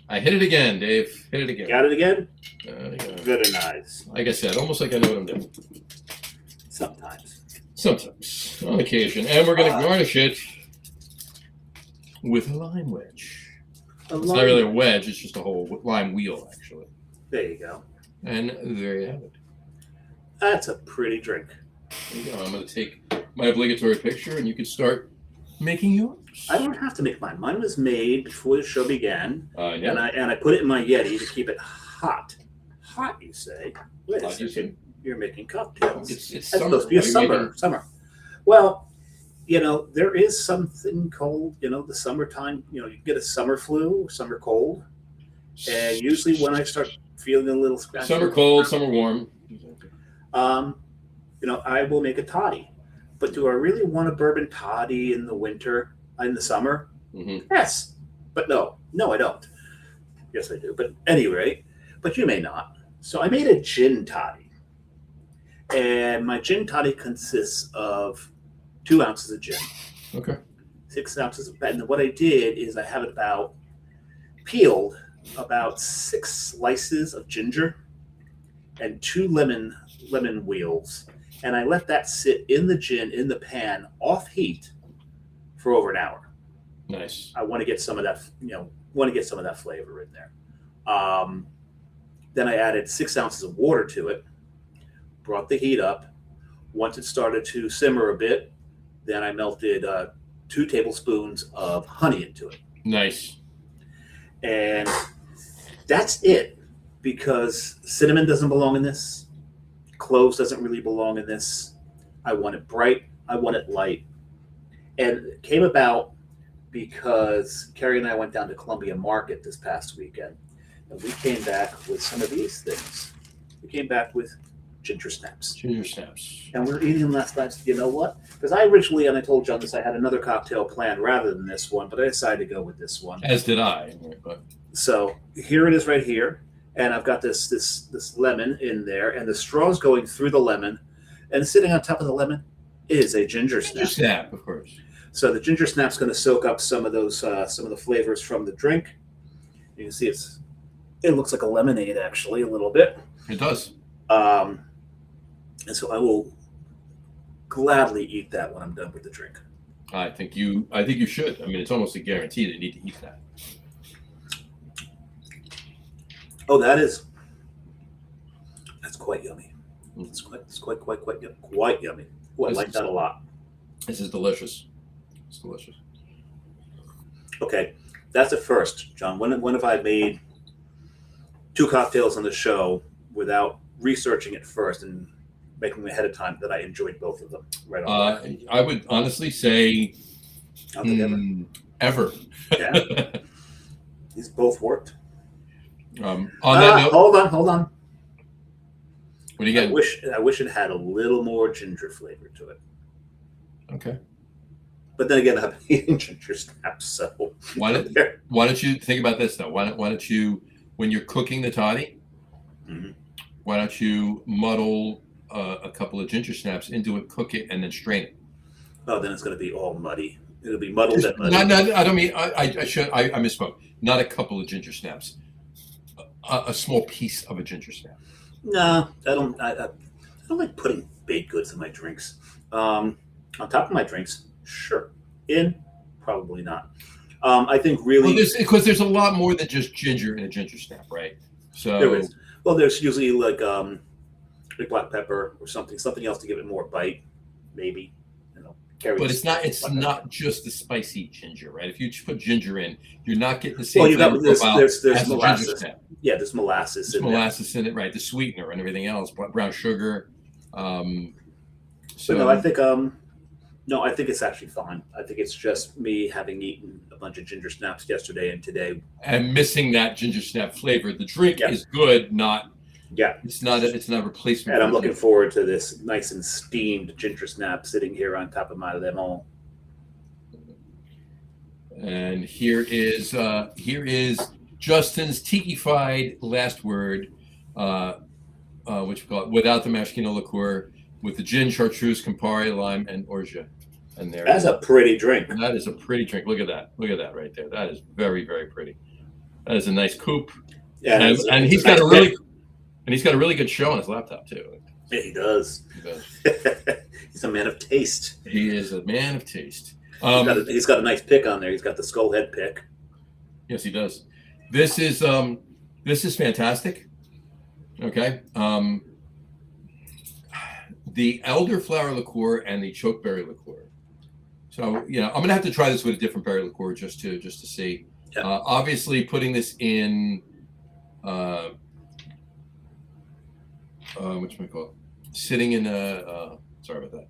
I hit it again, Dave. Hit it again. Got it again? Very nice. Like I said, almost like I know what I'm doing. Sometimes. On occasion. And we're going to garnish it with a lime wedge. It's not really a wedge. It's just a whole lime wheel, actually. There you go. And there you have it. That's a pretty drink. There you go. I'm going to take my obligatory picture, and you can start making yours. I don't have to make mine. Mine was made before the show began, yeah. and I put it in my Yeti to keep it hot. Hot, you say? Wait a second. You're making cocktails. It's That's summer. supposed to be summer. Well, there is something called, the summertime. You get a summer flu, summer cold, and usually when I start feeling a little scratchy, summer cold, summer warm. I will make a toddy. But do I really want a bourbon toddy in the winter, in the summer? Mm-hmm. Yes. But no, I don't. Yes, I do. But anyway, but you may not. So I made a gin toddy. And my gin toddy consists of 2 ounces of gin. Okay. 6 ounces of, and what I did is I have peeled about 6 slices of ginger and 2 lemon wheels. And I let that sit in the gin in the pan off heat for over an hour. Nice. I want to get some of that, flavor in there. Then I added 6 ounces of water to it, brought the heat up. Once it started to simmer a bit, then I melted 2 tablespoons of honey into it. Nice. And that's it, because cinnamon doesn't belong in this. Cloves doesn't really belong in this. I want it bright. I want it light. And it came about because Carrie and I went down to Columbia Market this past weekend, and we came back with some of these things. We came back with ginger snaps. And we were eating them last night. You know what? Because I originally, and I told John this, I had another cocktail planned rather than this one, but I decided to go with this one. As did I. But... So here it is right here. And I've got this lemon in there, and the straw's going through the lemon, and sitting on top of the lemon is a ginger snap. Ginger snap, of course. So the ginger snap's going to soak up some of the flavors from the drink. You can see it looks like a lemonade, actually, a little bit. It does. And so I will gladly eat that when I'm done with the drink. I think you should. I mean, it's almost a guarantee that you need to eat that. Oh, that's quite yummy. It's quite yummy. Oh, I like that a lot. This is delicious. It's delicious. Okay, that's a first, John. When have I made two cocktails on the show without researching it first and making them ahead of time that I enjoyed both of them right on? I would honestly say I don't think ever. Yeah, these both worked. On that note, hold on. what do you get? I wish it had a little more ginger flavor to it. Okay. But then again, I'm eating ginger snaps, so Why don't you think about this though? Why don't you, when you're cooking the toddy, Mhm. why don't you muddle a couple of ginger snaps into it, cook it, and then strain it? Oh, then it's going to be all muddy. It'll be muddled and muddy. No, I don't mean I misspoke. Not a couple of ginger snaps. A small piece of a ginger snap. No, I don't. I don't like putting baked goods in my drinks. On top of my drinks, sure. In, probably not. I think really because there's a lot more than just ginger in a ginger snap, right? So there is. Well, there's usually like black pepper or something else to give it more bite, maybe. But it's not just the spicy ginger, right? If you put ginger in, you're not getting the same flavor profile there's as molasses. ginger snap. Yeah, there's molasses. There's molasses in it, right? The sweetener and everything else, brown sugar. So no, I think it's actually fine. I think it's just me having eaten a bunch of ginger snaps yesterday and today, and missing that ginger snap flavor. The drink is good, not. Yeah, it's not a replacement. And I'm looking forward to this nice and steamed ginger snap sitting here on top of my lemon. And here is Justin's tiki-fied last word, which we call it, without the maraschino liqueur, with the gin, chartreuse, Campari, lime, and orgeat. And that's a pretty drink. That is a pretty drink. Look at that. Look at that right there. That is very, very pretty. That is a nice coupe. Yeah, and he's got a really good show on his laptop too. Yeah, he does. He's a man of taste. He is a man of taste. He's got a nice pick on there. He's got the skull head pick. Yes, he does. This is fantastic. Okay. The elderflower liqueur and the chokeberry liqueur. So I'm gonna have to try this with a different berry liqueur just to see. Yeah. Obviously, putting this in whatchamacallit, sitting in a sorry about that.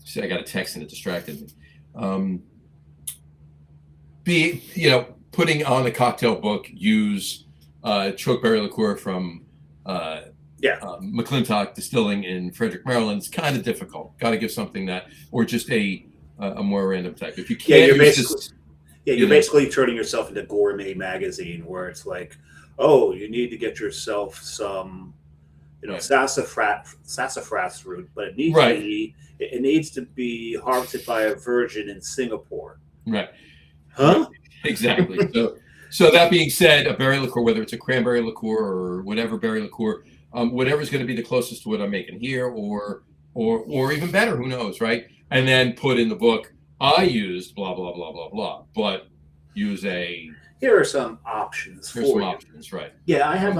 See, I got a text and it distracted me. Putting on a cocktail book, use chokeberry liqueur from McClintock Distilling in Frederick, Maryland. It's kind of difficult. Got to give something that, or just a more random type. If you can't you're basically turning yourself into Gourmet Magazine, where it's like, oh, you need to get yourself some, sassafras root, but it needs to be harvested by a virgin in Singapore. Right. Huh? Exactly. So that being said, a berry liqueur, whether it's a cranberry liqueur or whatever berry liqueur, whatever's going to be the closest to what I'm making here, or even better, who knows, right? And then put in the book, I used blah blah blah blah blah, but use a. Here are some options. Options, right? Yeah, I have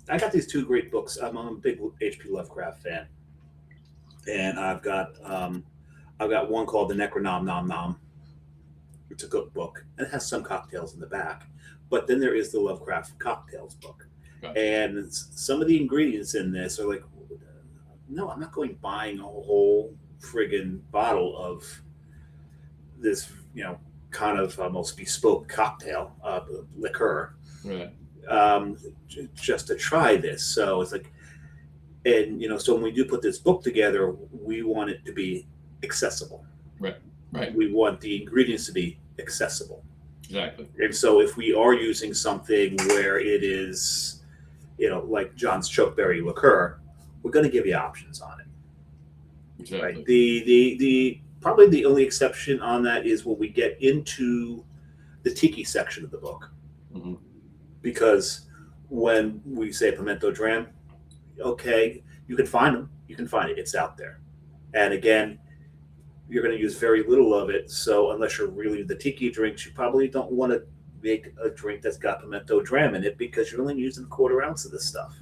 I got these two great books. I'm a big H.P. Lovecraft fan, and I've got one called The Necronom Nom Nom. It's a cookbook, and it has some cocktails in the back. But then there is the Lovecraft Cocktails book. Right. And some of the ingredients in this are like, no, I'm not going buying a whole friggin' bottle of this, kind of almost bespoke cocktail liqueur, right? Just to try this. So it's like, and so when we do put this book together, we want it to be accessible. Right. We want the ingredients to be accessible. Exactly. And so if we are using something where it is, like John's chokeberry liqueur, we're going to give you options on it. Exactly. Right. The probably the only exception on that is when we get into the tiki section of the book, because when we say pimento dram, okay, you can find them. You can find it. It's out there. And again, you're going to use very little of it. So unless you're really the tiki drinks, you probably don't want to make a drink that's got pimento dram in it, because you're only using a quarter ounce of this stuff.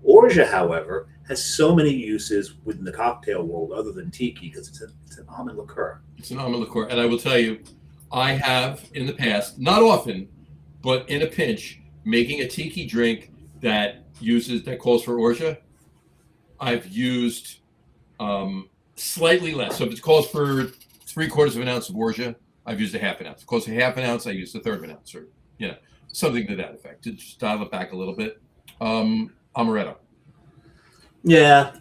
Orgeat, however, has so many uses within the cocktail world other than tiki because it's an almond liqueur. It's an almond liqueur, and I will tell you, I have in the past, not often, but in a pinch, making a tiki drink that calls for orgeat. I've used slightly less. So if it calls for 3/4 of an ounce of orgeat, I've used a half an ounce. If it calls for half an ounce, I used a third of an ounce, or something to that effect, to just dial it back a little bit. Amaretto. Yeah,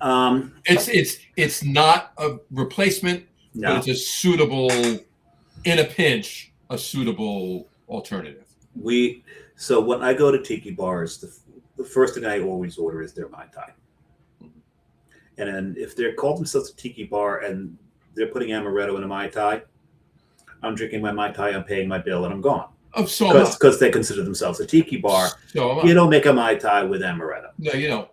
it's not a replacement, no. but it's a suitable, in a pinch, a suitable alternative. So when I go to tiki bars, the first thing I always order is their Mai Tai. And then if they're called themselves a tiki bar and they're putting amaretto in a Mai Tai, I'm drinking my Mai Tai, I'm paying my bill, and I'm gone. Oh, so because they consider themselves a tiki bar. So you don't make a Mai Tai with amaretto. No,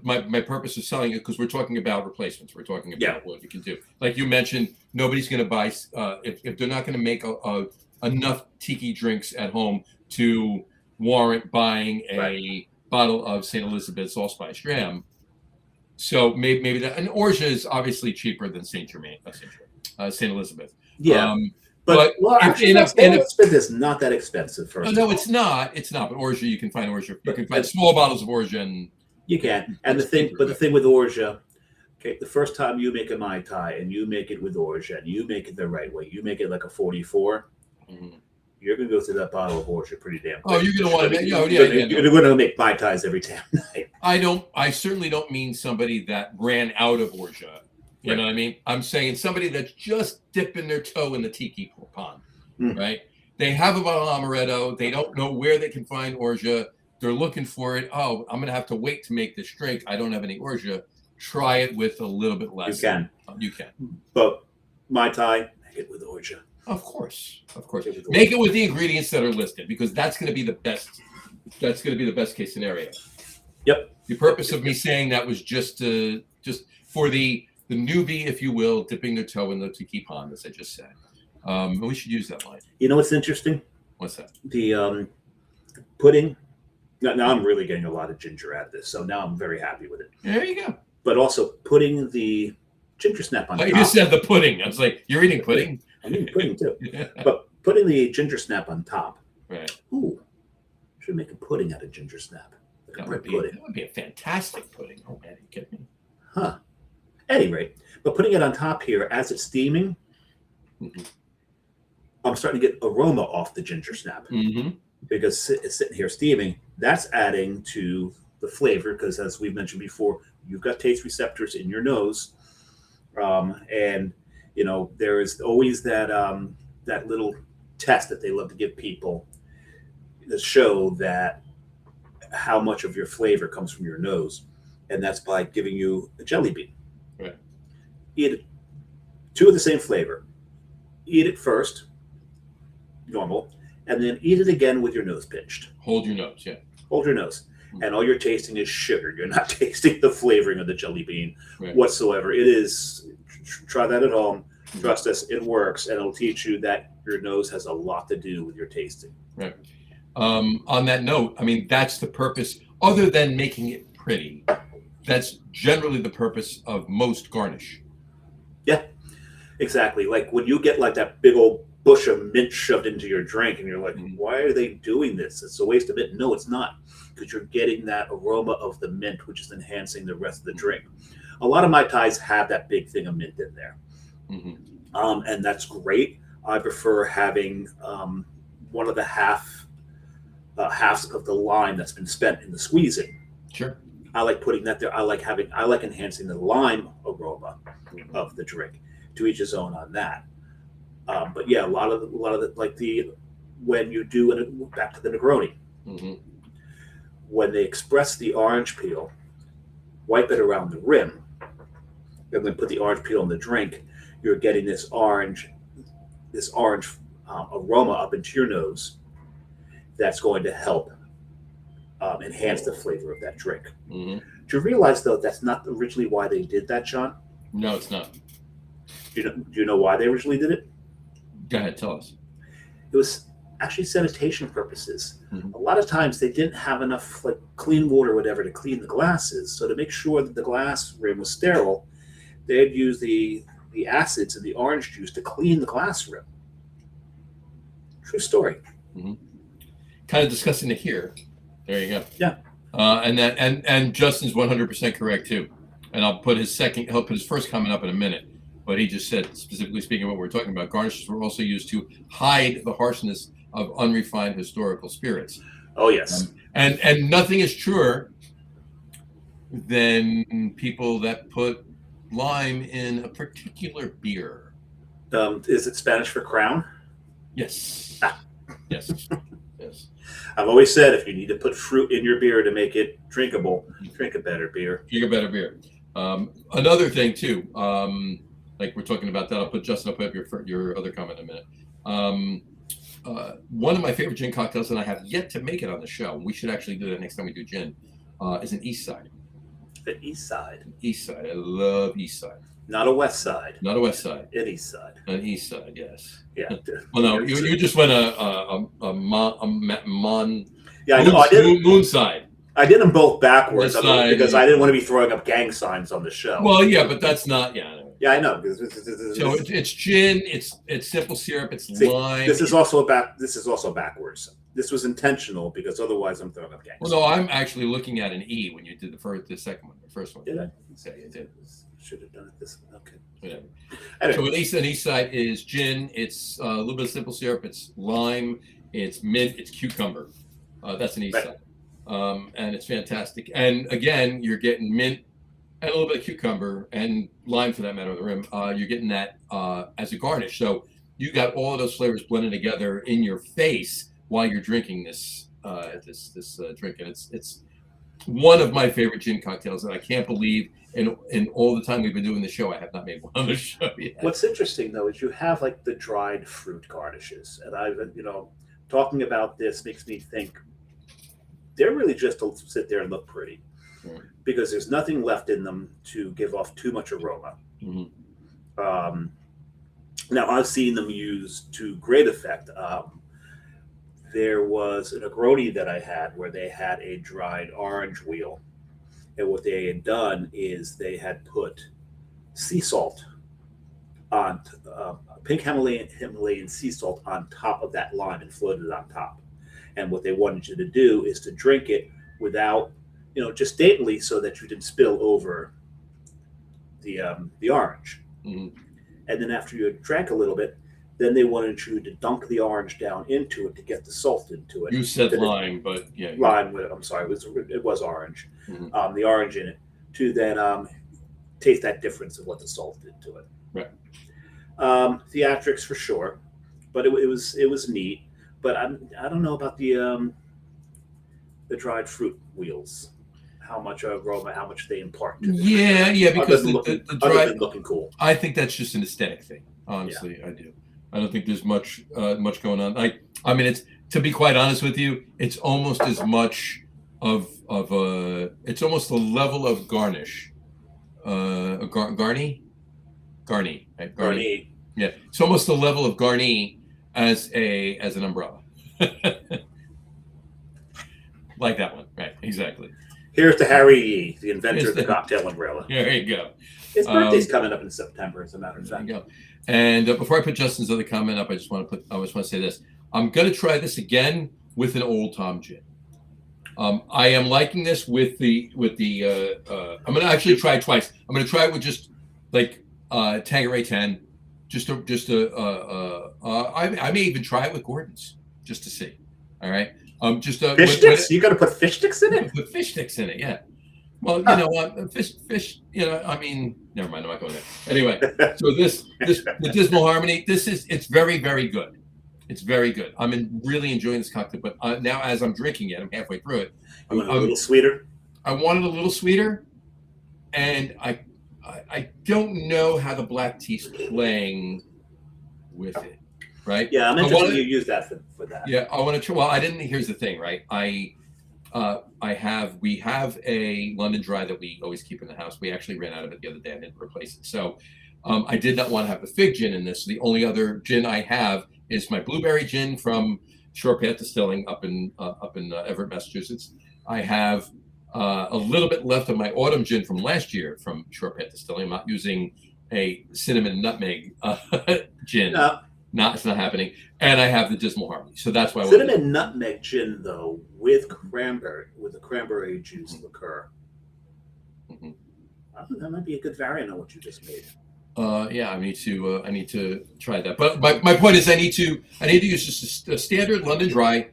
my purpose of selling it, because we're talking about replacements. We're talking about what you can do. Like you mentioned, nobody's going to buy if they're not going to make enough tiki drinks at home to warrant buying a bottle of St. Elizabeth's Allspice Dram. So maybe that, and orgeat is obviously cheaper than St. Elizabeth. Yeah. But Elizabeth is not that expensive. No, it's not. It's not. But orgeat, you can find orgeat. You can find small bottles of orgeat. And you can. And the thing with orgeat, okay, the first time you make a Mai Tai and you make it with orgeat, and you make it the right way, you make it like a 44. Mm-hmm. You're going to go through that bottle of orgeat pretty damn quick. Oh, you're going to want to make. You're going to make Mai Tais every damn night. I certainly don't mean somebody that ran out of orgeat. You know what I mean? I'm saying somebody that's just dipping their toe in the tiki pond, right? They have a bottle of amaretto. They don't know where they can find orgeat. They're looking for it. Oh, I'm going to have to wait to make this drink. I don't have any orgeat. Try it with a little bit less. You can. But Mai Tai, make it with orgeat. Of course. Make it with the ingredients that are listed, because that's going to be the best. That's going to be the best case scenario. Yep. The purpose of me saying that was just for the newbie, if you will, dipping their toe in the tiki pond, as I just said. We should use that line. You know what's interesting? What's that? The pudding. Now I'm really getting a lot of ginger out of this, so now I'm very happy with it. There you go. But also putting the ginger snap on top. You said the pudding. I was like, you're eating pudding? I'm eating pudding too. But putting the ginger snap on top. Right. Ooh, should make a pudding out of ginger snap. That would be a fantastic pudding. Oh man, you kidding me? Huh. At any rate, but putting it on top here as it's steaming, I'm starting to get aroma off the ginger snap because it's sitting here steaming. That's adding to the flavor because, as we mentioned before, you've got taste receptors in your nose, and there is always that little test that they love to give people to show that how much of your flavor comes from your nose, and that's by giving you a jelly bean. Right. Eat it. Two of the same flavor. Eat it first, normal, and then eat it again with your nose pinched. Hold your nose, yeah. Hold your nose. And all you're tasting is sugar. You're not tasting the flavoring of the jelly bean whatsoever. It is, try that at home. Trust us, it works, and it'll teach you that your nose has a lot to do with your tasting. Right. On that note, I mean, that's the purpose, other than making it pretty. That's generally the purpose of most garnish. Yeah, exactly. Like when you get like that big old bush of mint shoved into your drink and you're like, why are they doing this? It's a waste of mint. No, it's not, because you're getting that aroma of the mint, which is enhancing the rest of the drink. A lot of Mai Tais have that big thing of mint in there. And that's great. I prefer having one of the halves of the lime that's been spent in the squeezing. Sure. I like putting that there. I like enhancing the lime aroma of the drink. To each his own on that. But yeah, a lot of the when you do back to the Negroni, when they express the orange peel, wipe it around the rim, and then put the orange peel in the drink. You're getting this orange aroma up into your nose. That's going to help enhance the flavor of that drink. Do you realize, though, that's not originally why they did that, Sean? No, it's not. Do you know why they originally did it? Go ahead, tell us. It was actually sanitation purposes. Mhm. A lot of times they didn't have enough like clean water or whatever to clean the glasses. So to make sure that the glass rim was sterile, they'd use the acids in the orange juice to clean the glass rim. True story. Mhm. Kind of discussing it here. There you go. Yeah. And Justin's 100% correct too. And I'll put his first comment up in a minute. But he just said, specifically speaking of what we're talking about, garnishes were also used to hide the harshness of unrefined historical spirits. Oh yes. And nothing is truer than people that put lime in a particular beer. Is it Spanish for crown? Yes. Ah. Yes. Yes. I've always said if you need to put fruit in your beer to make it drinkable, drink a better beer. Drink a better beer. Another thing too, like we're talking about that. I'll put Justin. I'll put up your other comment in a minute. One of my favorite gin cocktails, and I have yet to make it on the show. We should actually do that next time we do gin. Is an East Side. The East Side, East Side. I love East Side. not a West Side. Not a West Side. An East Side. An East Side. Yes. Yeah. Well, no, you just went a mon. Yeah, I know. I did. Moon side. I did them both backwards West Side, because I didn't want to be throwing up gang signs on the show. Well, yeah, but that's not. Yeah. Yeah, I know. So it's gin. It's simple syrup. It's lime. This is also backwards. This was intentional because otherwise I'm throwing up gangs. Well, no, I'm actually looking at an E when you did the second one, the first one. Did I? Yeah, you did. Should have done it this one. Okay. Whatever. Anyway. So an East Side is gin. It's a little bit of simple syrup. It's lime. It's mint. It's cucumber. That's an East Right. Side, and it's fantastic. And again, you're getting mint and a little bit of cucumber and lime for that matter on the rim. You're getting that as a garnish. So you got all of those flavors blended together in your face while you're drinking this drink, and it's one of my favorite gin cocktails, and I can't believe in all the time we've been doing the show, I have not made one on the show yet. What's interesting though is you have like the dried fruit garnishes, and I've talking about this makes me think they're really just to sit there and look pretty, because there's nothing left in them to give off too much aroma. Mm-hmm. Now I've seen them used to great effect. There was an Negroni that I had where they had a dried orange wheel. And what they had done is they had put sea salt on, pink Himalayan sea salt on top of that lime and floated it on top. And what they wanted you to do is to drink it without, just daintily so that you didn't spill over the orange. Mm-hmm. And then after you had drank a little bit, then they wanted you to dunk the orange down into it to get the salt into it. You said lime, but yeah. Lime, I'm sorry, it was orange. Mm-hmm. The orange in it to then taste that difference of what the salt did to it. Right. Theatrics for sure, but it was neat. But I don't know about the dried fruit wheels. How much aroma, how much they impart to the Yeah, because the dried looking cool. I think that's just an aesthetic thing. Honestly, yeah. I do. I don't think there's much going on. I mean, it's, to be quite honest with you, it's almost as much of it's almost the level of garnish. Garni. Right? Garni. Yeah, it's almost the level of garni as an umbrella. Like that one, right? Exactly. Here's to Harry Yee, the inventor of the cocktail umbrella. There you go. His birthday's coming up in September, as a matter of fact. There you go. And before I put Justin's other comment up, I just want to say this. I'm going to try this again with an Old Tom gin. I am liking this with the. I'm going to actually try it twice. I'm going to try it with just like Tanqueray 10. I may even try it with Gordon's just to see. All right. Fish sticks? You got to put fish sticks in it? Put fish sticks in it, yeah. Well, fish. I mean, never mind. I'm not going there. Anyway, so the Dismal Harmony. It's very, very good. It's very good. I'm really enjoying this cocktail. But now, as I'm drinking it, I'm halfway through it. A little sweeter. I wanted a little sweeter, and I don't know how the black tea's playing with it. Right? Yeah, I'm interested you use that for that. Yeah, I want to try. Well, I didn't. Here's the thing, right? We have a London Dry that we always keep in the house. We actually ran out of it the other day. I didn't replace it. So I did not want to have the fig gin in this. The only other gin I have is my blueberry gin from Short Path Distilling up in Everett, Massachusetts. I have a little bit left of my autumn gin from last year from Short Path Distilling. I'm not using a cinnamon nutmeg gin. No. It's not happening. And I have the Dismal Harmony. So that's why cinnamon nutmeg gin though with the cranberry juice liqueur. Mm-hmm. That might be a good variant on what you just made. Yeah, I need to try that. But my point is, I need to use just a standard London Dry,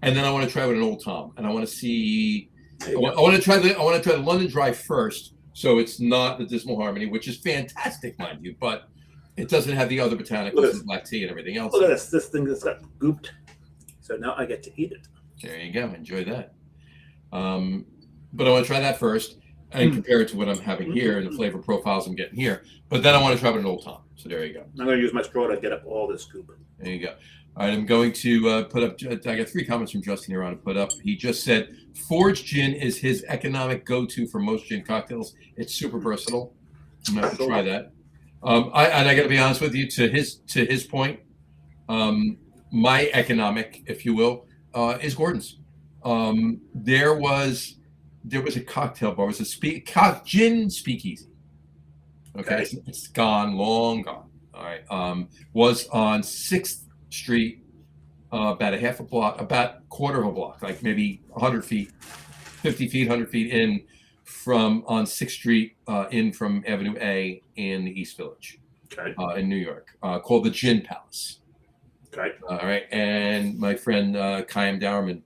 and then I want to try with an Old Tom, and I want to see. I want to try the London Dry first, so it's not the Dismal Harmony, which is fantastic, mind you, but it doesn't have the other botanicals and black tea and everything else. Look at this! This thing that's got gooped. So now I get to eat it. There you go. Enjoy that. But I want to try that first and compare it to what I'm having here and the flavor profiles I'm getting here. But then I want to try with an Old Tom. So there you go. I'm going to use my straw to get up all this goop. There you go. All right, I'm going to put up. I got 3 comments from Justin here on to put up. He just said Forge Gin is his economic go-to for most gin cocktails. It's super versatile. I'm going to have to try that. I got to be honest with you. To his point, my economic, if you will, is Gordon's. There was a cocktail bar. It was a gin speakeasy. Okay. It's gone, long gone. All right. Was on 6th Street, about a half a block, about quarter of a block, like maybe 100 feet, 50 feet, 100 feet in from on 6th Street, in from Avenue A in the East Village, in New York, called the Gin Palace. Okay. All right. And my friend Chaim Dowerman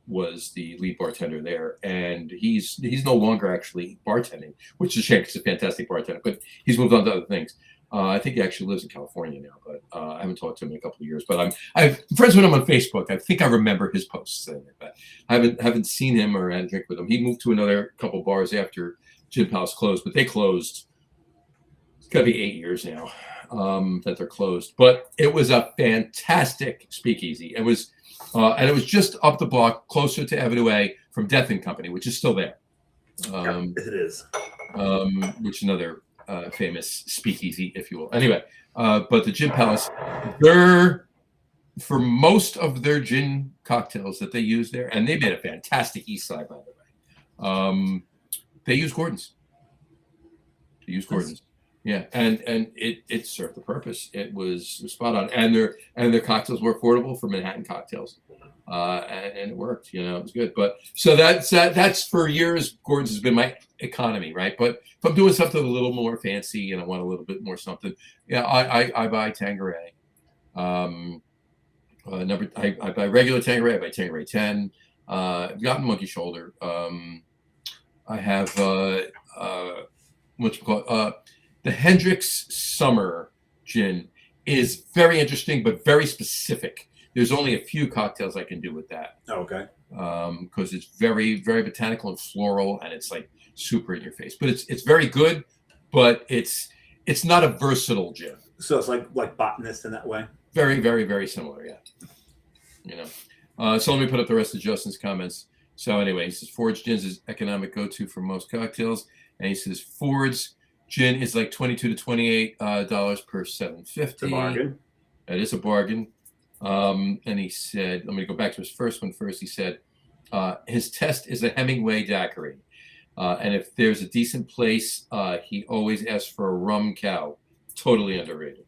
was the lead bartender there, and he's no longer actually bartending, which is a shame because he's a fantastic bartender, but he's moved on to other things. I think he actually lives in California now, but I haven't talked to him in a couple of years. But I'm friends with him on Facebook. I think I remember his posts, but I haven't seen him or had a drink with him. He moved to another couple bars after Gin Palace closed, but they closed. It's got to be 8 years now that they're closed. But it was a fantastic speakeasy. It was. And it was just up the block, closer to Avenue A from Death and Company, which is still there. It is. Which is another famous speakeasy, if you will. Anyway, but the Gin Palace, for most of their gin cocktails that they use there, and they made a fantastic East Side, by the way. They use Gordon's. Yeah, and it served the purpose. It was spot on, and their cocktails were affordable for Manhattan cocktails, and it worked. It was good. But so that's for years. Gordon's has been my economy, right? But if I'm doing something a little more fancy and I want a little bit more something, I buy Tanqueray. I buy regular Tanqueray. I buy Tanqueray 10. I've gotten Monkey Shoulder. I have what's it called? The Hendrick's Summer Gin is very interesting, but very specific. There's only a few cocktails I can do with that. Okay. Because it's very, very botanical and floral, and it's like super in your face. But it's very good, but it's not a versatile gin. So it's like botanist in that way. Very, very, very similar. Yeah. So let me put up the rest of Justin's comments. So anyway, he says Ford's Gin's is economic go-to for most cocktails, and he says Ford's Gin is like $22 to $28 per 750. It's a bargain. That is a bargain. And he said, let me go back to his first one first. He said, his test is a Hemingway daiquiri. And if there's a decent place, he always asks for a rum cow. Totally underrated.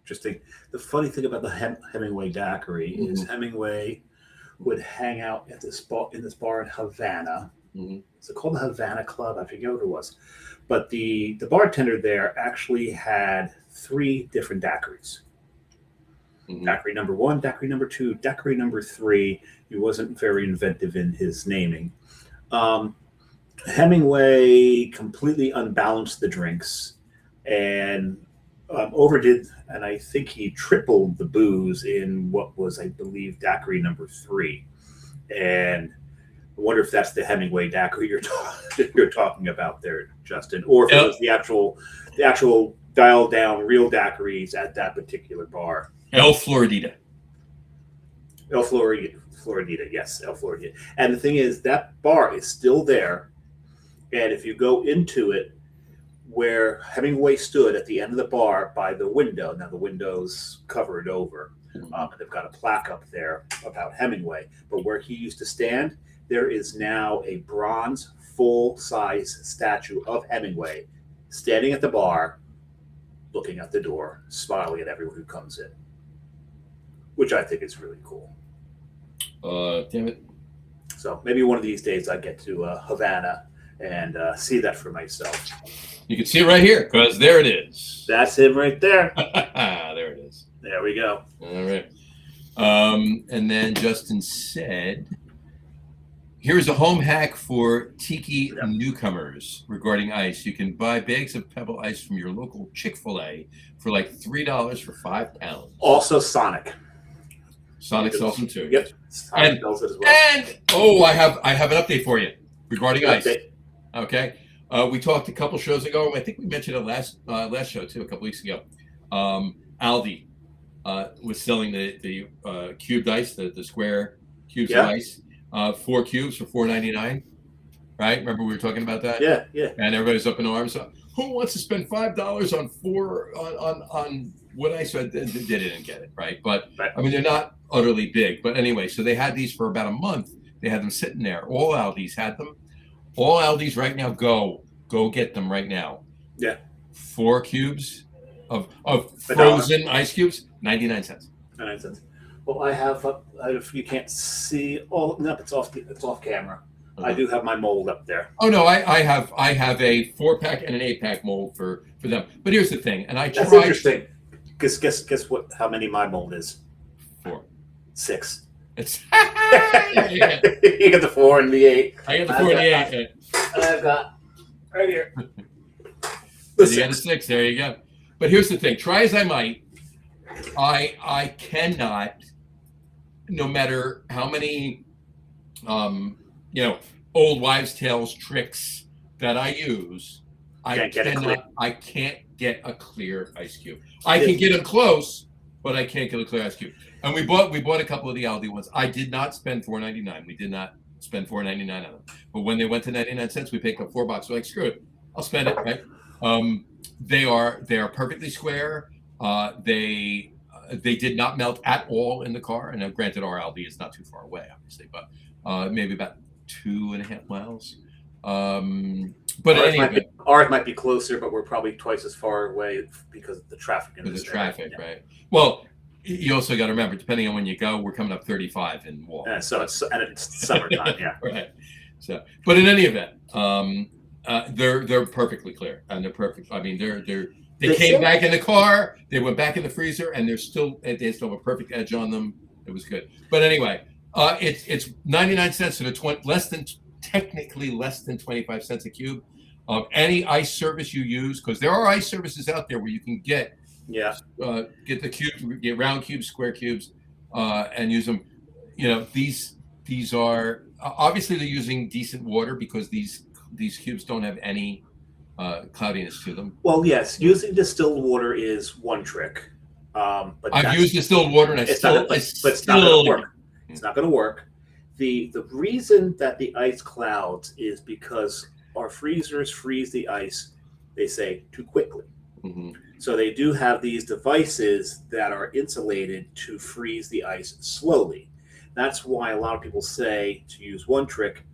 Interesting. The funny thing about the Hemingway daiquiri is Hemingway would hang out at this bar in Havana. Is it called the Havana Club? I forget what it was. But the bartender there actually had 3 different daiquiris. Daiquiri number 1, daiquiri number 2, daiquiri number 3. He wasn't very inventive in his naming. Hemingway completely unbalanced the drinks and overdid, and I think he tripled the booze in what was, I believe, daiquiri number 3. And I wonder if that's the Hemingway daiquiri you're talking about there, Justin, or if it was the actual dialed down real daiquiris at that particular bar. El Floridita, yes, El Floridita. And the thing is, that bar is still there, and if you go into it, where Hemingway stood at the end of the bar by the window. Now the window's covered over, and they've got a plaque up there about Hemingway. But where he used to stand, there is now a bronze full-size statue of Hemingway standing at the bar, looking at the door, smiling at everyone who comes in, which I think is really cool. Damn it. So maybe one of these days I get to Havana and see that for myself. You can see it right here, because there it is. That's him right there. There it is. There we go. All right. And then Justin said, here's a home hack for tiki newcomers regarding ice. You can buy bags of pebble ice from your local Chick-fil-A for like $3 for 5 pounds. Also Sonic. Sonic sells them too. Yep. Sonic sells it as well. And I have an update for you regarding ice. Update. Okay. We talked a couple shows ago. I think we mentioned it last show too, a couple weeks ago. Aldi was selling the cubed ice, the square cubes of ice, 4 cubes for $4.99. Right? Remember we were talking about that? Yeah, yeah. And everybody's up in arms. So, who wants to spend $5 on what ice? They didn't get it, right? But I mean, they're not utterly big. But anyway, so they had these for about a month. They had them sitting there. All Aldi's had them. All Aldi's right now, go get them right now. Yeah. 4 cubes of frozen ice cubes, 99 cents. 99 cents. Well, I have, if you can't see, it's off camera. I do have my mold up there. Oh no, I have a 4-pack and an 8-pack mold for them. But here's the thing, and That's interesting. Guess what? How many my mold is? 4. 6. It's yeah. You get the 4 and the 8. I get the 4 and the 8. I've got right here. You got a 6. There you go. But here's the thing: try as I might, I cannot, no matter how many, old wives' tales tricks that I use, I can't get a clear ice cube. I can get them close, but I can't get a clear ice cube. And we bought a couple of the Aldi ones. I did not spend $4.99. We did not spend $4.99 on them. But when they went to 99 cents, we picked up 4 bucks. We're like, screw it, I'll spend it. Right? They are perfectly square. They did not melt at all in the car. And granted, our Aldi is not too far away, obviously, but maybe about 2.5 miles. But ours might be closer, but we're probably twice as far away because of the traffic. Right? Well, you also got to remember, depending on when you go, we're coming up 35 in Wall. So it's summertime, yeah. Right. So, but in any event, they're perfectly clear, and they're perfect. I mean, they came back in the car, they went back in the freezer, and they still have a perfect edge on them. It was good. But anyway, it's 99 cents, so they're technically less than 25 cents a cube. Any ice service you use, because there are ice services out there where you can get the cubes, get round cubes, square cubes, and use them. These are obviously they're using decent water because these cubes don't have any cloudiness to them. Well, yes, using distilled water is one trick. But I've used distilled water, and it's not going to work. It's not going to work. The reason that the ice clouds is because our freezers freeze the ice, they say, too quickly. Mm-hmm. So they do have these devices that are insulated to freeze the ice slowly. That's why a lot of people say to use one trick: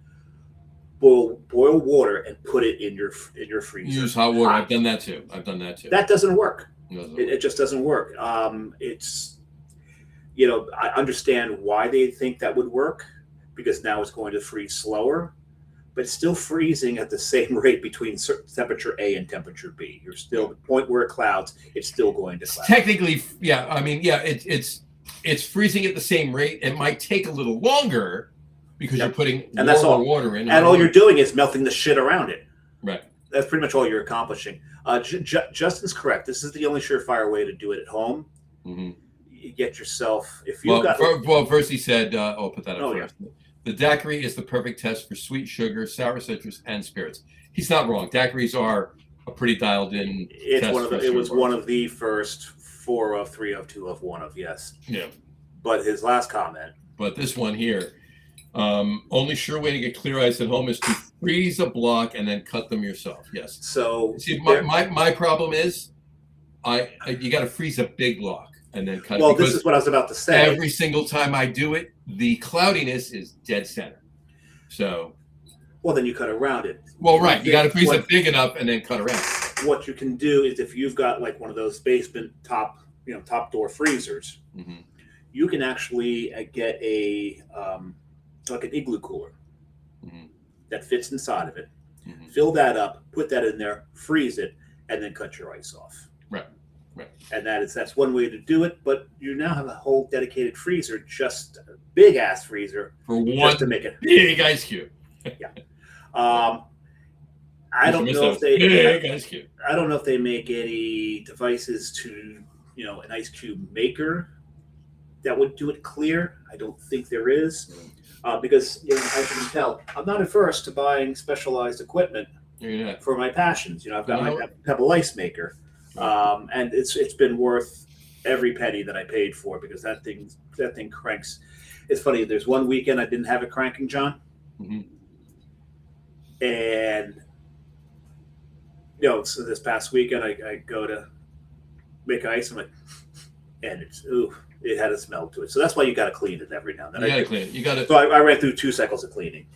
boil water and put it in your freezer. Use hot water. I've done that too. That doesn't work. It just doesn't work. I understand why they think that would work, because now it's going to freeze slower, but it's still freezing at the same rate between temperature A and temperature B. You're still the point where it clouds, it's still going to cloud. Technically, yeah. I mean, yeah, it's freezing at the same rate. It might take a little longer because you're putting more water in. And all you're doing is melting the shit around it. Right. That's pretty much all you're accomplishing. Justin's correct. This is the only surefire way to do it at home. Mm-hmm. You get yourself, if you've got... First he said, I'll put that up first. Yeah. The daiquiri is the perfect test for sweet sugar, sour citrus, and spirits. He's not wrong. Daiquiris are a pretty dialed in test. It was one of the first 4 of 3 of 2 of 1 of, yes. Yeah. But his last comment. But this one here, only sure way to get clear ice at home is to freeze a block and then cut them yourself. Yes. So See, my problem is, you got to freeze a big block and then cut it. Well, this is what I was about to say. Every single time I do it, the cloudiness is dead center. So. Well, then you cut around it. Well, right. You got to freeze it big enough and then cut around. What you can do is, if you've got like one of those basement top door freezers, mm-hmm. you can actually get a like an igloo cooler mm-hmm. that fits inside of it. Mm-hmm. Fill that up, put that in there, freeze it, and then cut your ice off. Right. Right. And that's one way to do it. But you now have a whole dedicated freezer, just a big ass freezer for one just to make it big ice cube. Yeah. I don't know if they. I don't know if they make any devices to, an ice cube maker that would do it clear. I don't think there is, because as you can tell, I'm not averse to buying specialized equipment for my passions. I've got my Pebble ice maker, and it's been worth every penny that I paid for, because that thing cranks. It's funny. There's one weekend I didn't have it cranking, John, mm-hmm. and. So this past weekend I go to make ice, and it had a smell to it. So that's why you got to clean it every now and then. You got to clean it. You got to. So I ran through 2 cycles of cleaning.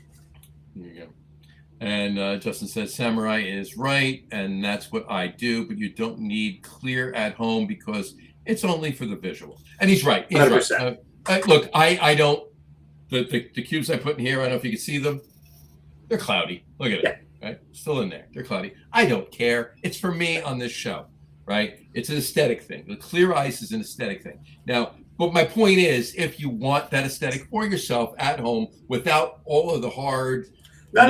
There you go. And Justin says Samurai is right, and that's what I do. But you don't need clear at home because it's only for the visual. And he's right. He's 100%. Right. Look, I don't. The cubes I put in here, I don't know if you can see them. They're cloudy. Look at it. Right, still in there. They're cloudy. I don't care. It's for me on this show, right? It's an aesthetic thing. The clear ice is an aesthetic thing. Now, but my point is, if you want that aesthetic for yourself at home without all of the hard, go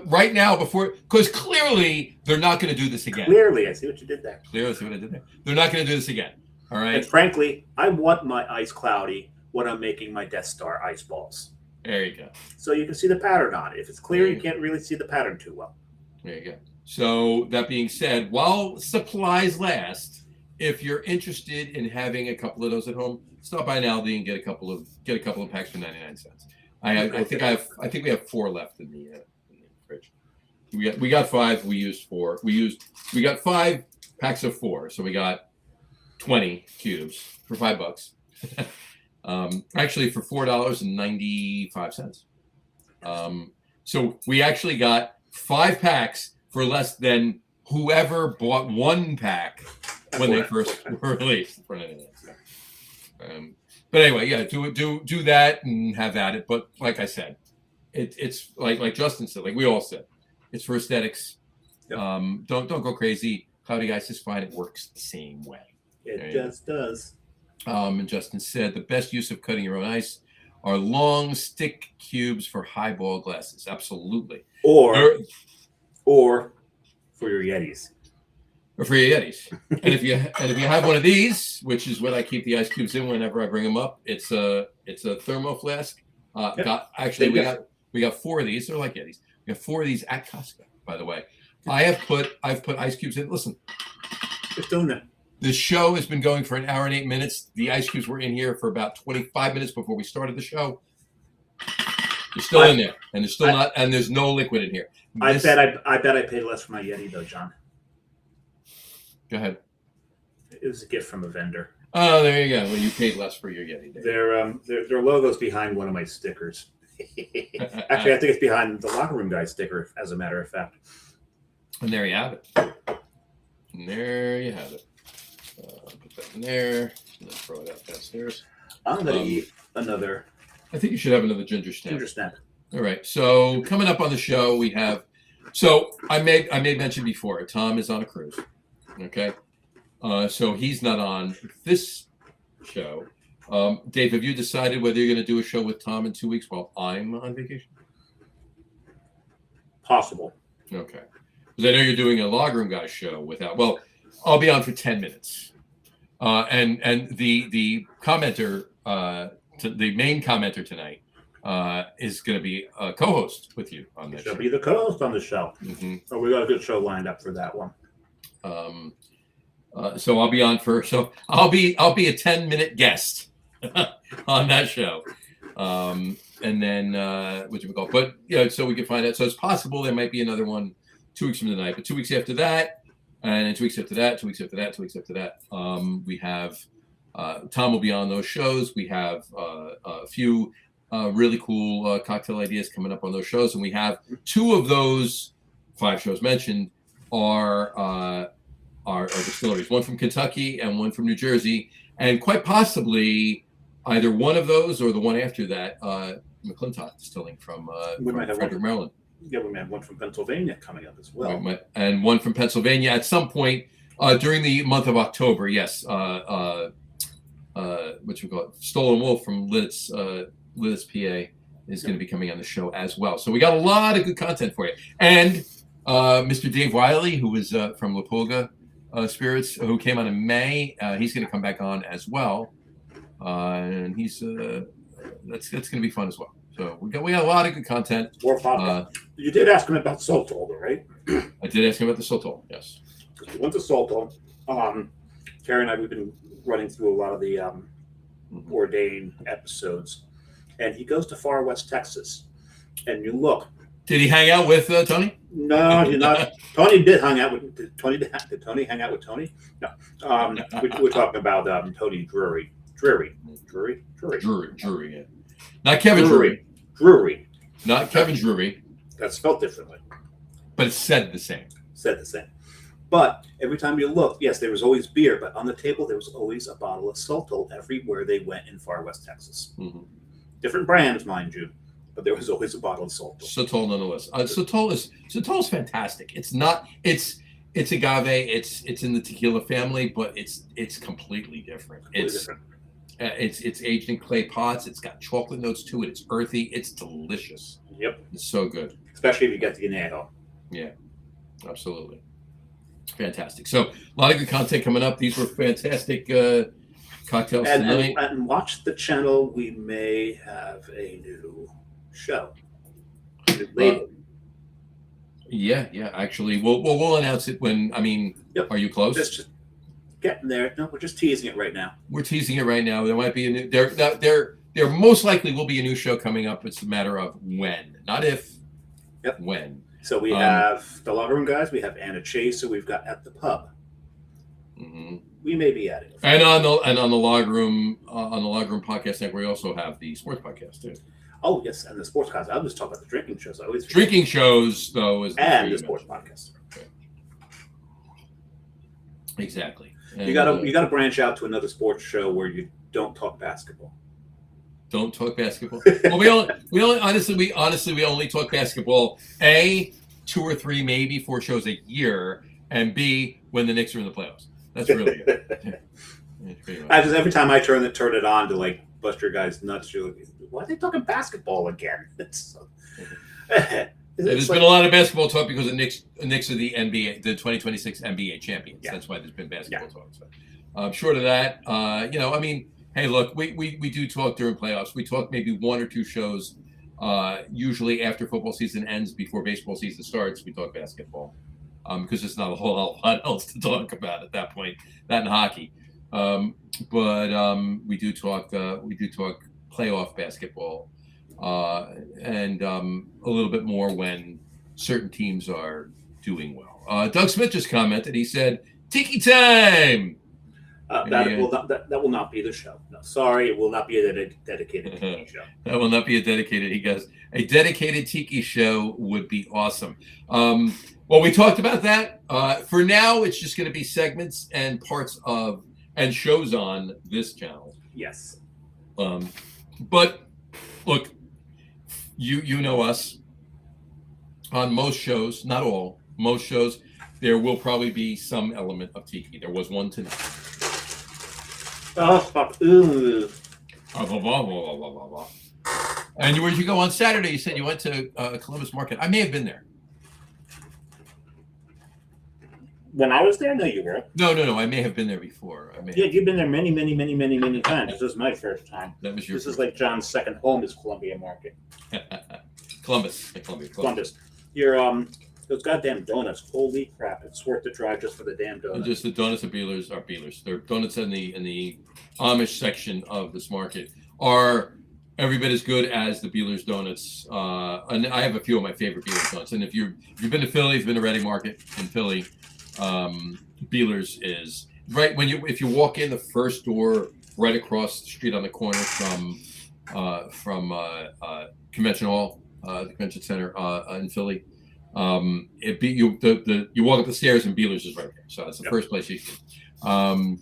right now because clearly they're not going to do this again. Clearly, I see what you did there. Clearly, I see what I did there. They're not going to do this again. All right. And frankly, I want my ice cloudy when I'm making my Death Star ice balls. There you go. So you can see the pattern on it. If it's clear, you can't really see the pattern too well. There you go. So that being said, while supplies last, if you're interested in having a couple of those at home, stop by an Aldi and get a couple of packs for 99 cents. I think we have 4 left in the fridge. We got 5. We used 4. We got 5 packs of 4. So we got 20 cubes for $5. Actually for $4.95. So we actually got 5 packs for less than whoever bought 1 pack when they first were released. But anyway, yeah, do that and have at it. But like I said, it's like Justin said, like we all said, it's for aesthetics. Yep. Don't go crazy. Cloudy ice is fine. It works the same way. It just does. And Justin said the best use of cutting your own ice are long stick cubes for highball glasses. Absolutely. Or for your Yetis. Or for your Yetis. and if you have one of these, which is what I keep the ice cubes in whenever I bring them up, it's a thermo flask. We got 4 of these. They're like Yetis. We got 4 of these at Costco, by the way. I've put ice cubes in. Listen. Just doing that. The show has been going for an hour and 8 minutes. The ice cubes were in here for about 25 minutes before we started the show. They're still in there, and they're still not. And there's no liquid in here. I bet I paid less for my Yeti though, John. Go ahead. It was a gift from a vendor. Oh, there you go. Well, you paid less for your Yeti. Their logo's behind one of my stickers. Actually, I think it's behind the locker room guy sticker, as a matter of fact. And there you have it. Put that in there. And then throw it out downstairs. I'm gonna eat another. I think you should have another ginger snap. Ginger snap. All right. So coming up on the show, we have. So I made mention before. Tom is on a cruise. Okay. So he's not on this show. Dave, have you decided whether you're going to do a show with Tom in 2 weeks while I'm on vacation? Possible. Okay. Because I know you're doing a log room guys show without. Well, I'll be on for 10 minutes. And the commenter, the main commenter tonight, is going to be a co-host with you on this show. She'll be the co-host on the show. Mm-hmm. So we got a good show lined up for that one. So I'll be on for. So I'll be a 10-minute guest on that show. And then what do we call it? But yeah, so we can find out. So it's possible there might be another one 2 weeks from tonight, but 2 weeks after that, and then 2 weeks after that, 2 weeks after that, 2 weeks after that. We have Tom will be on those shows. We have a few really cool cocktail ideas coming up on those shows, and we have 2 of those 5 shows mentioned are distilleries. One from Kentucky and one from New Jersey, and quite possibly either one of those or the one after that, McClintock Distilling from Frederick, Maryland. Yeah, we have one from Pennsylvania coming up as well. And one from Pennsylvania at some point during the month of October. Yes. What you call it? Stolen Wolf from Lititz, PA is going to be coming on the show as well. So we got a lot of good content for you. And Mr. Dave Wiley, who was from La Pulga Spirits, who came on in May, he's going to come back on as well. And he's that's going to be fun as well. So we got a lot of good content. You did ask him about Sotol, though, right? I did ask him about the Sotol, yes. We went to Sotol. Terry and I, we've been running through a lot of the Bourdain episodes, and he goes to far west Texas. And you look. Did he hang out with Tony? No, he did not. Tony did hang out with. Did Tony hang out with Tony? No. We're talking about Tony Drury. Drury, yeah. Not Kevin Drury. Drury. Not Kevin Drury. That's spelled differently. But it's said the same. But every time you look, yes, there was always beer, but on the table there was always a bottle of Sotol everywhere they went in far west Texas. Mm-hmm. Different brands, mind you, but there was always a bottle of Sotol. Sotol, nonetheless. Sotol is fantastic. It's agave. It's in the tequila family, but it's completely different. It's aged in clay pots. It's got chocolate notes to it. It's earthy. It's delicious. Yep. It's so good. Especially if you get the añejo. Yeah, absolutely. Fantastic. So a lot of good content coming up. These were fantastic cocktails tonight. And watch the channel. We may have a new show. Yeah. Actually, we'll announce it when. Are you close? Just getting there. No, we're just teasing it right now. We're teasing it right now. There might be a new. There most likely will be a new show coming up. It's a matter of when, not if. Yep. When. So we have the Locker Room guys. We have Anna Chase. So we've got At the Pub. Mm-hmm. We may be at it. And on the Log Room podcast network, we also have the sports podcast too. Oh yes, and the sports podcast. I was talking about the drinking shows. I always drinking shows though is the sports podcast. Okay. Exactly. And, you gotta branch out to another sports show where you don't talk basketball. Don't talk basketball. Well, we only talk basketball. A, 2 or 3, maybe 4 shows a year, and B, when the Knicks are in the playoffs. That's really it. Just every time I turn it on to like bust your guys nuts, you're like, why are they talking basketball again? There's been a lot of basketball talk because the Knicks are the NBA, the 2026 NBA champions. Yeah. That's why there's been basketball talk. So, short of that, hey, look, we do talk during playoffs. We talk maybe 1 or 2 shows, usually after football season ends, before baseball season starts. We talk basketball because there's not a whole lot else to talk about at that point. That and hockey, but we do talk playoff basketball and a little bit more when certain teams are doing well. Doug Smith just commented. He said, "Tiki time." That will not be the show. No, sorry, it will not be a dedicated tiki show. That will not be a dedicated. He goes, a dedicated tiki show would be awesome. Well, we talked about that. For now, it's just going to be segments and parts of and shows on this channel. Yes. But look, you know us. On most shows, not all, most shows, there will probably be some element of tiki. There was one tonight. And where'd you go on Saturday? You said you went to Columbus Market. I may have been there. When I was there? No, you weren't. No. I may have been there before. You've been there many times. This is my first time. That was This is like John's second home is Columbia Market. Columbus. Those goddamn donuts. Holy crap! It's worth the drive just for the damn donuts. And just the donuts are Beelers. They're donuts in the Amish section of this market are every bit as good as the Beeler's donuts. And I have a few of my favorite Beeler's donuts. And if you've been to Philly, if you've been to Reading Market in Philly, Beeler's is right if you walk in the first door, right across the street on the corner from Convention Hall, the Convention Center in Philly. You walk up the stairs and Beeler's is right there. So that's the first place you can.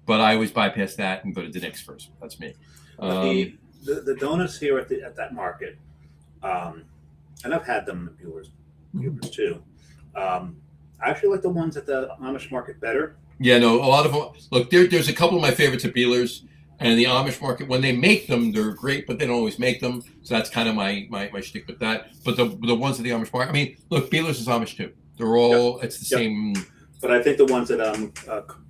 But I always bypass that and go to Dick's first. That's me. The donuts here at that market, and I've had them at Beeler's too. I actually like the ones at the Amish market better. Yeah, no, a lot of them. Look, there's a couple of my favorites at Beeler's and the Amish market. When they make them, they're great, but they don't always make them. So that's kind of my shtick with that. But the ones at the Amish market, I mean, look, Beeler's is Amish too. They're all it's the same. But I think the ones at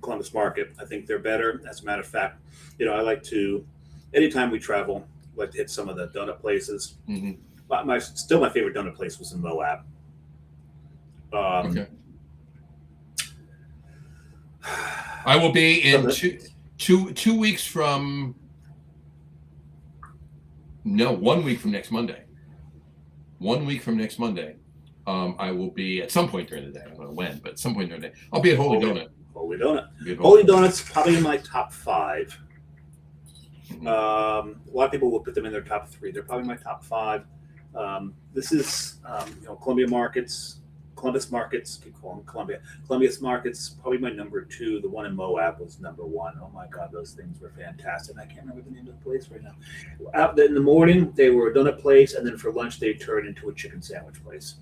Columbus Market, I think they're better. As a matter of fact, I like to, anytime we travel, I like to hit some of the donut places. Mm-hmm. But my favorite donut place was in Moab. Okay. I will be in two weeks from. No, 1 week from next Monday. 1 week from next Monday. I will be at some point during the day. I don't know when, but at some point during the day. I'll be at Holy Donut. Holy Donut. Holy Donut's probably in my top 5. Mm-hmm. A lot of people will put them in their top 3. They're probably my top 5. This is, Columbus Markets, keep calling Columbia. Columbus Markets, probably my number 2. The one in Moab was number 1. Oh my God, those things were fantastic. I can't remember the name of the place right now. Out in the morning, they were a donut place, and then for lunch, they turned into a chicken sandwich place.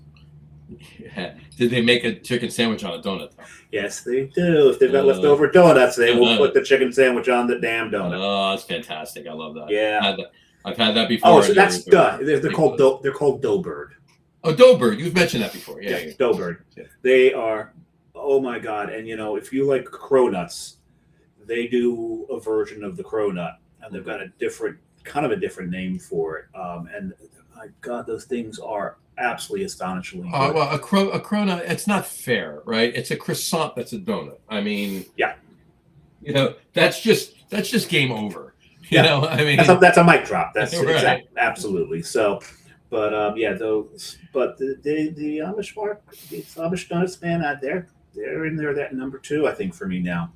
Yeah. Did they make a chicken sandwich on a donut? Yes, they do. If they've got leftover donuts, they will put the chicken sandwich on the damn donut. Oh, that's fantastic! I love that. Yeah, I've had that before. Oh, so that's done. They're called Doughbird. Oh, Doughbird. You've mentioned that before. Yeah. Doughbird. Yeah. They are. Oh my God! And if you like cronuts, they do a version of the cronut, and they've got a different name for it. And my God, those things are absolutely astonishingly good. Well, a cronut, it's not fair, right? It's a croissant that's a donut. I mean, yeah, that's just game over. You know, I mean, that's a mic drop. That's right. Absolutely. So, but but the Amish donuts, man, they're in there. That number 2, I think, for me now.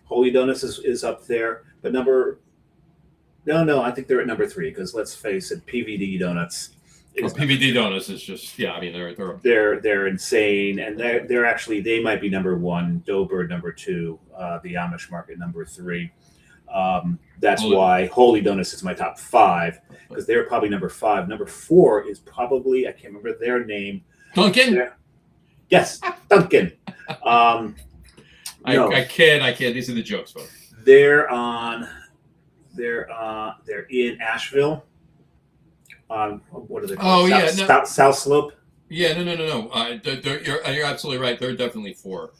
Holy Donuts is up there, but No, I think they're at number 3 because let's face it, PVD Donuts. PVD Donuts is just I mean they're insane, and they might be number 1, Doughbird number 2, the Amish Market number 3. That's why Holy Donuts is my top 5 because they're probably number 5. Number 4 is probably I can't remember their name. Dunkin'. Yes, Dunkin'. I kid. These are the jokes, folks. They're in Asheville. What are they called? South Slope. Yeah, no. You're absolutely right. They're definitely 4.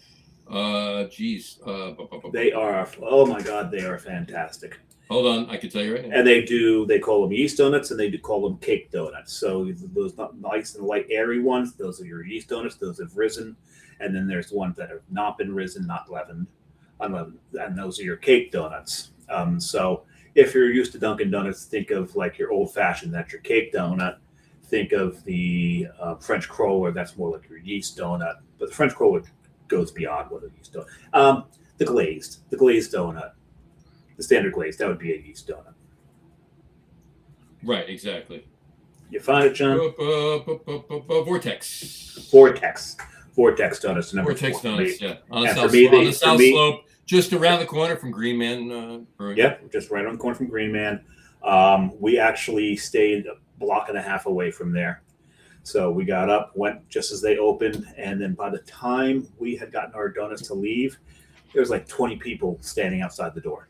They are. Oh my God, they are fantastic. Hold on, I can tell you right now. And they call them yeast donuts, and they do call them cake donuts. So those nice and light, airy ones, those are your yeast donuts. Those have risen, and then there's ones that have not been risen, not leavened, unleavened, and those are your cake donuts. So if you're used to Dunkin' Donuts, think of like your old fashioned. That's your cake donut. Think of the French cruller. That's more like your yeast donut. But the French cruller goes beyond what a yeast donut. The glazed donut, the standard glazed, that would be a yeast donut. Right, exactly. You find it, John? Vortex donuts. Vortex donuts, yeah. On the south slope, just around the corner from Green Man Brewing. Yeah, just right on the corner from Green Man. We actually stayed a block and a half away from there. So we got up, went just as they opened, and then by the time we had gotten our donuts to leave, there was like 20 people standing outside the door.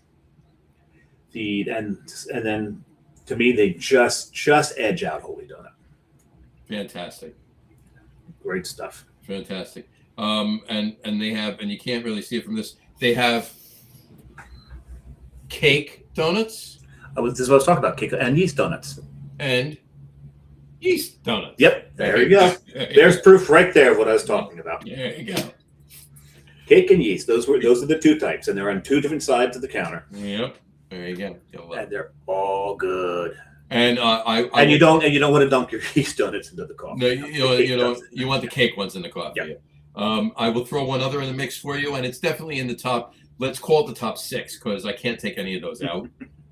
And then to me, they just edge out Holy Donut. Fantastic. Great stuff. Fantastic. And they have, and you can't really see it from this, they have cake donuts. This is what I was talking about, cake and yeast donuts. And yeast donuts. Yep, there you go. There's proof right there of what I was talking about. There you go. Cake and yeast. Those are the 2 types, and they're on 2 different sides of the counter. Yep. There you go. You'll love And it. they're all good. And I And you don't want to dunk your yeast donuts into the coffee. no, The cake does it. you want the cake ones in the coffee. Yep. I will throw one other in the mix for you, and it's definitely in the top. Let's call it the top 6 because I can't take any of those out.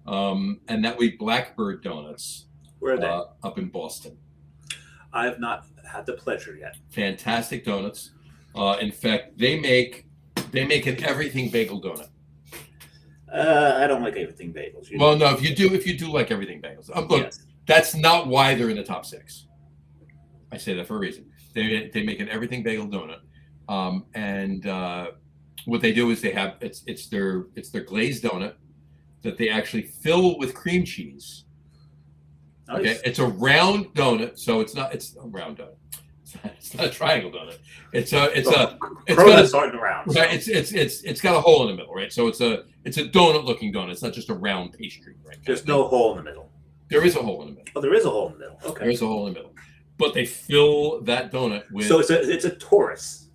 And that would be Blackbird Donuts. Where are they? Up in Boston. I have not had the pleasure yet. Fantastic donuts. In fact, they make an everything bagel donut. I don't like everything bagels. Well, no, if you do like everything bagels, look, Yes. that's not why they're in the top 6. I say that for a reason. They make an everything bagel donut, and what they do is they have it's their glazed donut that they actually fill with cream cheese. Nice. Okay, it's a round donut, so it's a round donut. It's not a triangle donut. It's got starting around. right. It's got a hole in the middle, right? So it's a donut looking donut. It's not just a round pastry, right? There's no hole in the middle. There is a hole in the middle. Oh, there is a hole in the middle. Okay. There is a hole in the middle, but they fill that donut with So it's a torus.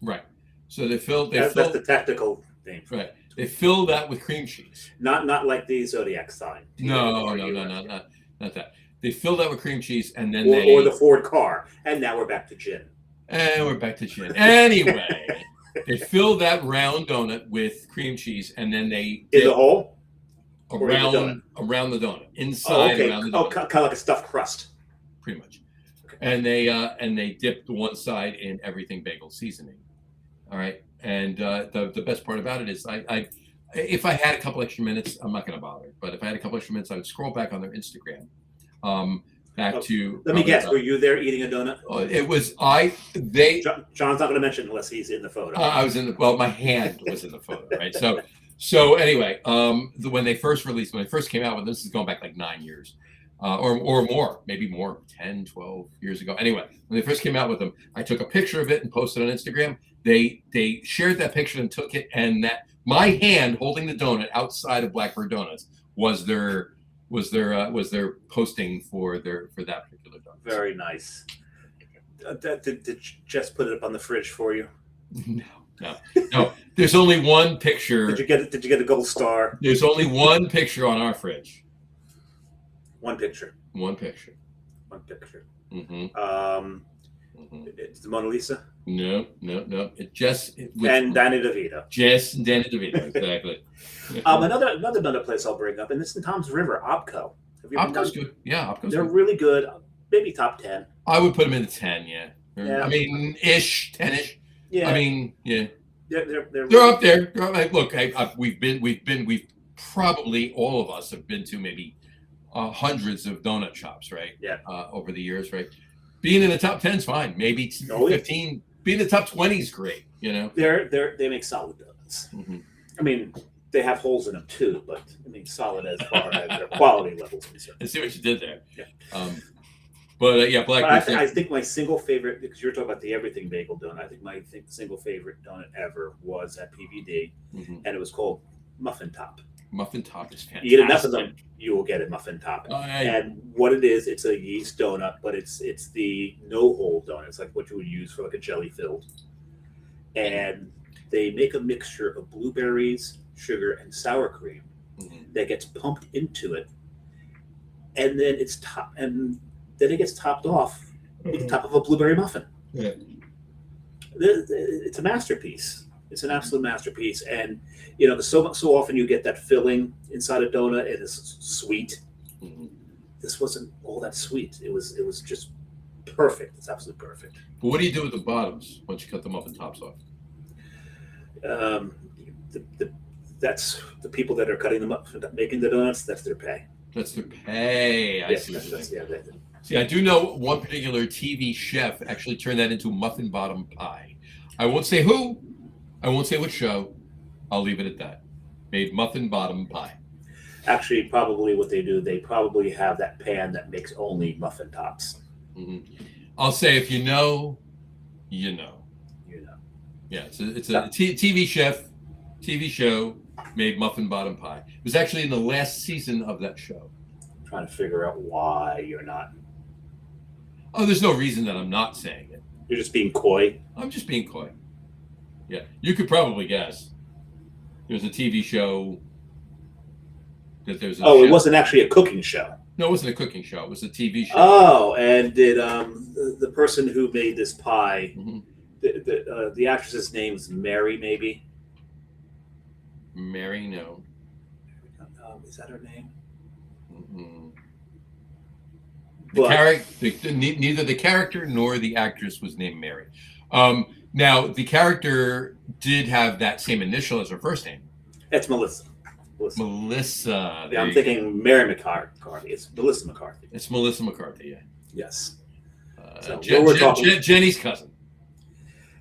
right. So they fill That's the technical name. right. They fill that with cream cheese. Not like the Zodiac sign. No, not that. They fill that with cream cheese, and then or the Ford car. And now we're back to gin. And we're back to gin. Anyway, they fill that round donut with cream cheese, and then they In the hole? around the donut, inside around the donut, kind of like a stuffed crust. pretty much. Okay. And they dip the one side in everything bagel seasoning. All right, and the best part about it is if I had a couple extra minutes, I'm not going to bother. But if I had a couple extra minutes, I would scroll back on their Instagram. Let me guess. Were you there eating a donut? It was John's not going to mention unless he's in the photo. I was my hand was in the photo, right? So anyway, when they first came out with this is going back like 9 years, or more, maybe more, 10, 12 years ago. Anyway, when they first came out with them, I took a picture of it and posted on Instagram. They shared that picture and took it, and that my hand holding the donut outside of Blackbird Donuts was their posting for that particular donut. Very nice. Did Jess put it up on the fridge for you? No. There's only one picture. Did you get a gold star? There's only one picture on our fridge. One picture. One picture. Mm-hmm. It's the Mona Lisa. No. And Danny DeVito. Jess and Danny DeVito, exactly. Another donut place I'll bring up, and it's in Tom's River, Opco. Opco's good. Yeah, Opco's They're good. really good. Maybe top 10. I would put them in the 10. Yeah. Yeah. I mean, 10ish. Yeah. I mean, yeah. They're up there. Look, we've probably all of us have been to maybe hundreds of donut shops, right? Yeah. Over the years, right? Being in the top 10 is fine. Maybe 15. Being in the top 20 is great. You know. They make solid donuts. Mm-hmm. I mean, they have holes in them too, but I mean, solid as far as their quality levels concerned. I see what you did there. Yeah. Blackbird. I think my single favorite, because you're talking about the everything bagel donut, I think my single favorite donut ever was at PVD, and it was called Muffin Top. Muffin Top is fantastic. You get enough of them, you will get a Muffin Top. And what it is, it's a yeast donut, but it's the no hole donut. It's like what you would use for like a jelly filled. And they make a mixture of blueberries, sugar, and sour cream that gets pumped into it, and then it gets topped off with the top of a blueberry muffin. Yeah. It's a masterpiece. It's an absolute masterpiece, and so often you get that filling inside a donut, and it's sweet. Mm-hmm. This wasn't all that sweet. It was just perfect. It's absolutely perfect. But what do you do with the bottoms once you cut them up and tops off? That's the people that are cutting them up, making the donuts. That's their pay. That's their pay. I see. See, I do know one particular TV chef actually turned that into muffin bottom pie. I won't say who. I won't say what show. I'll leave it at that. Made muffin bottom pie. Actually, probably what they do, they probably have that pan that makes only muffin tops. Mm-hmm. I'll say if you know, you know. Yeah, it's a TV show made muffin bottom pie. It was actually in the last season of that show. I'm trying to figure out why you're not. Oh, there's no reason that I'm not saying it. You're just being coy? I'm just being coy. Yeah, you could probably guess. There's a TV show that there's a Oh, show. it wasn't actually a cooking show. No, it wasn't a cooking show. It was a TV show. Oh, and did the person who made this pie, Mhm. the actress's name is Mary, maybe? Mary, no. Is that her name? Mhm. But Neither the character nor the actress was named Mary. Now, the character did have that same initial as her first name. it's Melissa. Melissa. Yeah, I'm thinking Mary McCarthy. It's Melissa McCarthy. It's Melissa McCarthy, yeah. Yes. We're talking Jenny's cousin.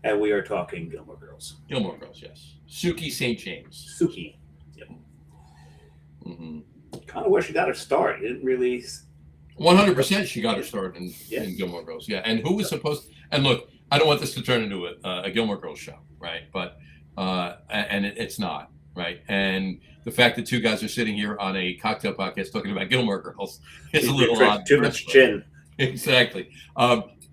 And we are talking Gilmore Girls. Gilmore Girls, yes. Suki St. James. Suki. Yep. Mm-hmm. Kind of where she got her start. It didn't really. 100% she got her start in Gilmore Girls, yeah. And who was supposed... And look, I don't want this to turn into a Gilmore Girls show, right? But it's not, right? And the fact that two guys are sitting here on a cocktail podcast talking about Gilmore Girls is a little odd. Too much gin. Exactly.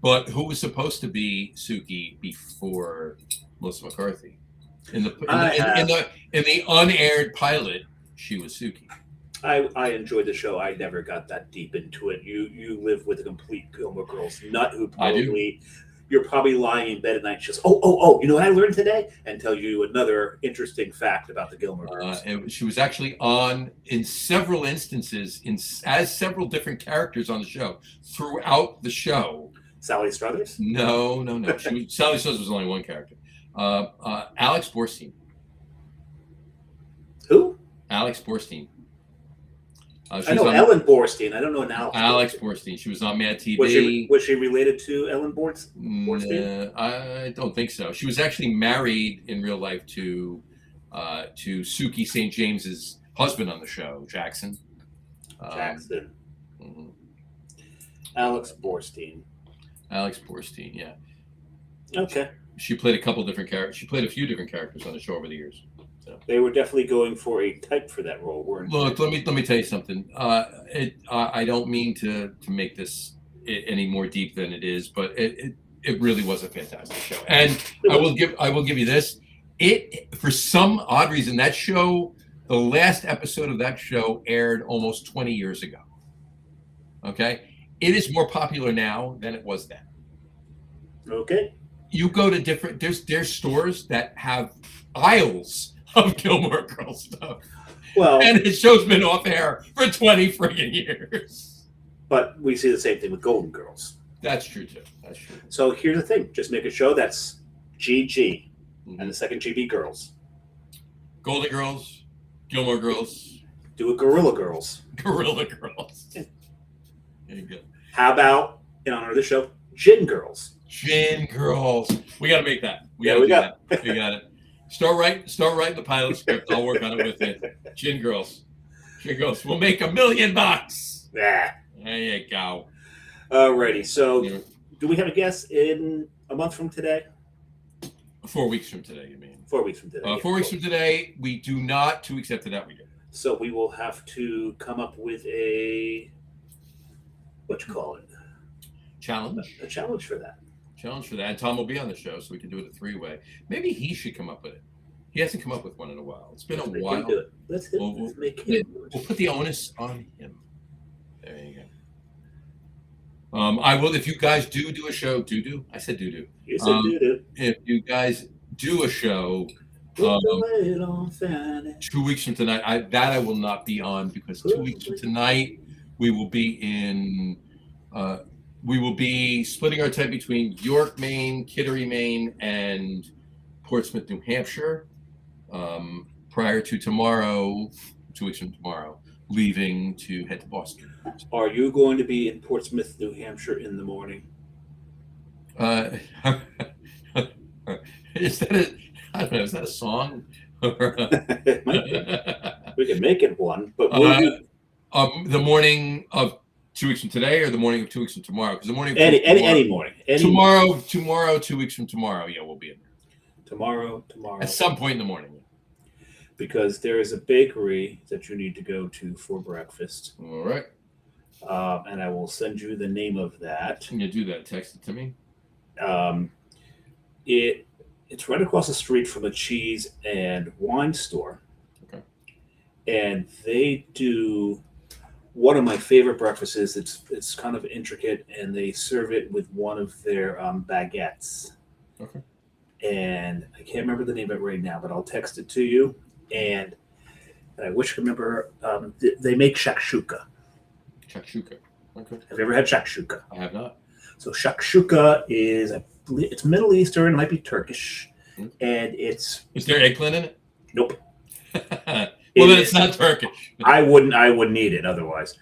But who was supposed to be Suki before Melissa McCarthy? In the unaired pilot, she was Suki. I enjoyed the show. I never got that deep into it. You live with a complete Gilmore Girls nut who probably you're probably lying in bed at night. Just you know what I learned today, and tell you another interesting fact about the Gilmore Girls. She was actually on in several instances as several different characters on the show throughout the show. Sally Struthers? No. Sally Struthers was only one character. Alex Borstein. Who? Alex Borstein. I know Ellen Borstein. I don't know an Alex Borstein. She was on Mad TV. Was she related to Ellen Borstein? I don't think so. She was actually married in real life to Suki St. James's husband on the show, Jackson. Mm-hmm. Alex Borstein. Yeah. Okay. She played a couple different characters. She played a few different characters on the show over the years. So. They were definitely going for a type for that role, weren't they? Look, let me tell you something. I don't mean to make this any more deep than it is, but it really was a fantastic show. And I will give you this. It, for some odd reason, that show, the last episode of that show aired almost 20 years ago. Okay, it is more popular now than it was then. Okay. You go to different there's stores that have aisles of Gilmore Girls stuff. Well, and the show's been off air for 20 friggin' years. But we see the same thing with Golden Girls. That's true too. So here's the thing: just make a show that's GG, and the second GB Girls. Golden Girls, Gilmore Girls. Do a Gorilla Girls. Gorilla Girls. There you go. How about, in honor of the show, Gin Girls? Gin Girls. We got to make that. We got it. Start writing the pilot script. I'll work on it with you. Gin Girls. We'll make $1 million. Yeah. There you go. Alrighty. So, do we have a guest in a month from today? 4 weeks from today, you mean? 4 weeks from today. 4 weeks from today, we do not. 2 weeks after that, we do. So we will have to come up with a challenge. A challenge for that. And Tom will be on the show, so we can do it a 3-way. Maybe he should come up with it. He hasn't come up with one in a while. It's been a while. Let's make him do it. We'll put the onus on him. There you go. I will, if you guys do a show, I said do. You said do. If you guys do a show 2 weeks from tonight, I will not be on, because 2 weeks from tonight we will be splitting our time between York, Maine, Kittery, Maine, and Portsmouth, New Hampshire. Prior to tomorrow, 2 weeks from tomorrow, leaving to head to Boston. Are you going to be in Portsmouth, New Hampshire in the morning? Is that a song? It might be. We can make it one, but the morning of 2 weeks from today, or the morning of 2 weeks from tomorrow? Because the morning of any morning. Tomorrow, 2 weeks from tomorrow. Yeah, we'll be in there. Tomorrow. At some point in the morning. Because there is a bakery that you need to go to for breakfast. All right. And I will send you the name of that. Can you do that? Text it to me. It's right across the street from a cheese and wine store. Okay. and they do one of my favorite breakfasts. It's kind of intricate, and they serve it with one of their baguettes. Okay. And I can't remember the name of it right now, but I'll text it to you. And I wish I could remember. They make shakshuka. Shakshuka. Okay. Have you ever had shakshuka? I have not. So shakshuka is, I believe, it's Middle Eastern, it might be Turkish, Mm. and it's Is there eggplant in it? nope. Well, then it's not Turkish. I wouldn't eat it otherwise.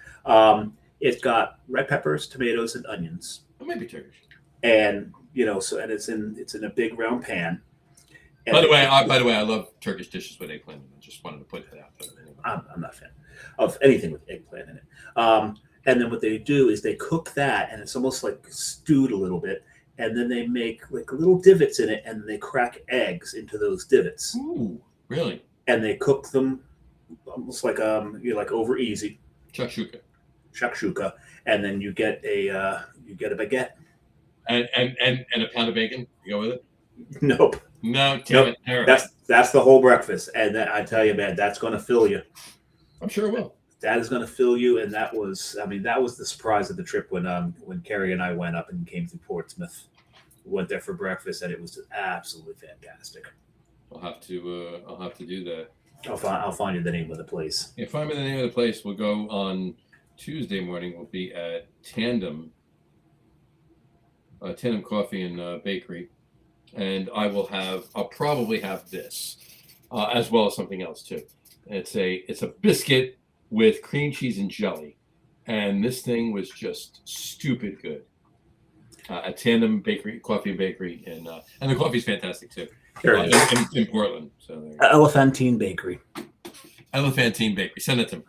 It's got red peppers, tomatoes, and onions, It might be Turkish. and so and it's in a big round pan. And By the way, I love Turkish dishes with eggplant in it. Just wanted to put that out there. I'm not a fan of anything with eggplant in it. And then what they do is they cook that, and it's almost like stewed a little bit, and then they make like little divots in it, and they crack eggs into those divots. Ooh, really? And they cook them almost like like over easy shakshuka, and then you get a baguette. And a pound of bacon. You go with it? Nope. No, Nope. terrible. That's the whole breakfast, and I tell you, man, that's going to fill you. I'm sure it will. That is going to fill you, and that was the surprise of the trip when Carrie and I went up and came through Portsmouth. We went there for breakfast, and it was absolutely fantastic. I'll have to do that. I'll find you the name of the place. Yeah, find me the name of the place. We'll go on Tuesday morning. We'll be at Tandem Coffee and Bakery, and I'll probably have this as well as something else too. It's a biscuit with cream cheese and jelly, and this thing was just stupid good. At Tandem Coffee and Bakery, and the coffee's fantastic too. Here it is. In Portland. So Elephantine Bakery. Elephantine Bakery. Send it to me.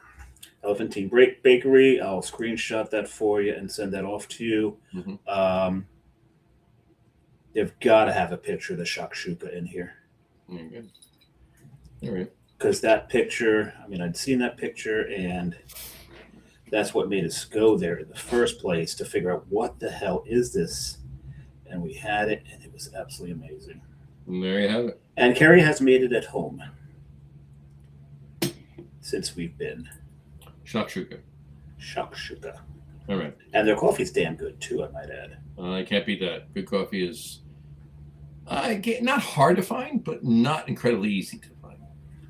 Elephantine Bakery. I'll screenshot that for you and send that off to you. Mm-hmm. They've got to have a picture of the shakshuka in here. Okay. All right. Because that picture, I'd seen that picture, and that's what made us go there in the first place, to figure out what the hell is this. And we had it, and it was absolutely amazing. And there you have it. And Carrie has made it at home since we've been. Shakshuka. All right. And their coffee's damn good, too, I might add. I can't beat that. Good coffee is not hard to find, but not incredibly easy to find.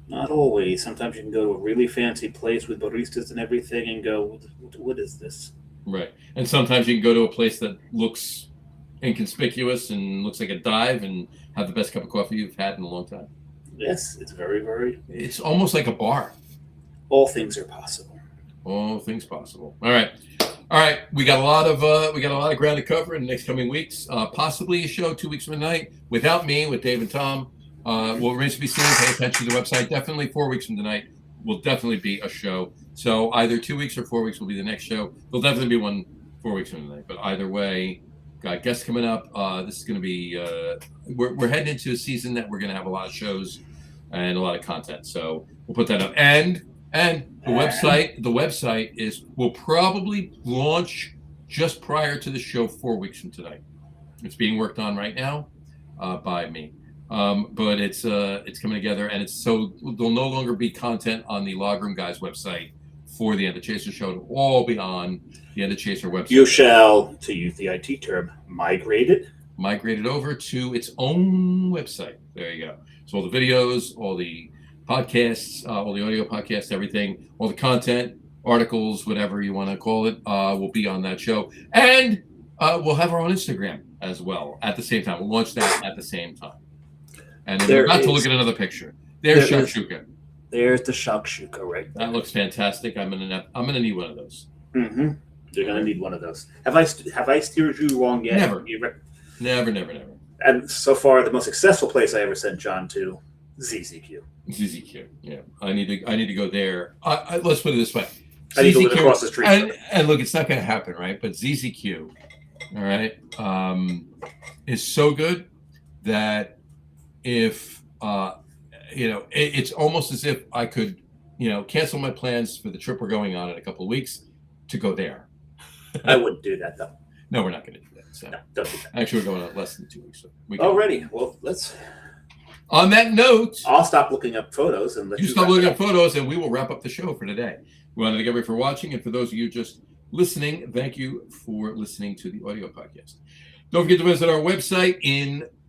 Not always. Sometimes you can go to a really fancy place with baristas and everything and go, what is this? Right. And sometimes you can go to a place that looks inconspicuous and looks like a dive and have the best cup of coffee you've had in a long time. Yes, it's very, very... It's almost like a bar. All things are possible. All things possible. All right. We got a lot of ground to cover in the next coming weeks. Possibly a show 2 weeks from tonight without me, with Dave and Tom. Will remain to be seen. Pay attention to the website. Definitely 4 weeks from tonight will definitely be a show. So either 2 weeks or 4 weeks will be the next show. There'll definitely be one 4 weeks from tonight. But either way, got guests coming up. This is going to be. We're heading into a season that we're going to have a lot of shows and a lot of content. So we'll put that up. And the website will probably launch just prior to the show 4 weeks from tonight. It's being worked on right now by me. But it's coming together, and there'll no longer be content on the Logroom Guys website for the End of Chaser show. It'll all be on the End of Chaser website. You shall, to use the IT term, migrate it over to its own website. There you go. So all the videos, all the podcasts, all the audio podcasts, everything, all the content, articles, whatever you want to call it, will be on that show. And we'll have our own Instagram as well at the same time. We'll launch that at the same time. And then we're about to look at another picture. There's shakshuka. There's the shakshuka right there. That looks fantastic. I'm gonna need one of those. Mm-hmm. You're gonna need one of those. Have I steered you wrong yet? Never. And so far, the most successful place I ever sent John to, ZZQ. ZZQ. Yeah, I need to go there. Let's put it this way. I need to live across the street. And look, it's not going to happen, right? But ZZQ, all right, is so good that if it's almost as if I could, cancel my plans for the trip we're going on in a couple of weeks to go there. I wouldn't do that though. No, we're not going to do that. So. No, don't do that. Actually, we're going on less than 2 weeks. So Alrighty. Well, let's On that note, I'll stop looking up photos and let you you stop wrap it looking up. at photos, and we will wrap up the show for today. We wanted to get ready for watching, and for those of you just listening, thank you for listening to the audio podcast. Don't forget to visit our website.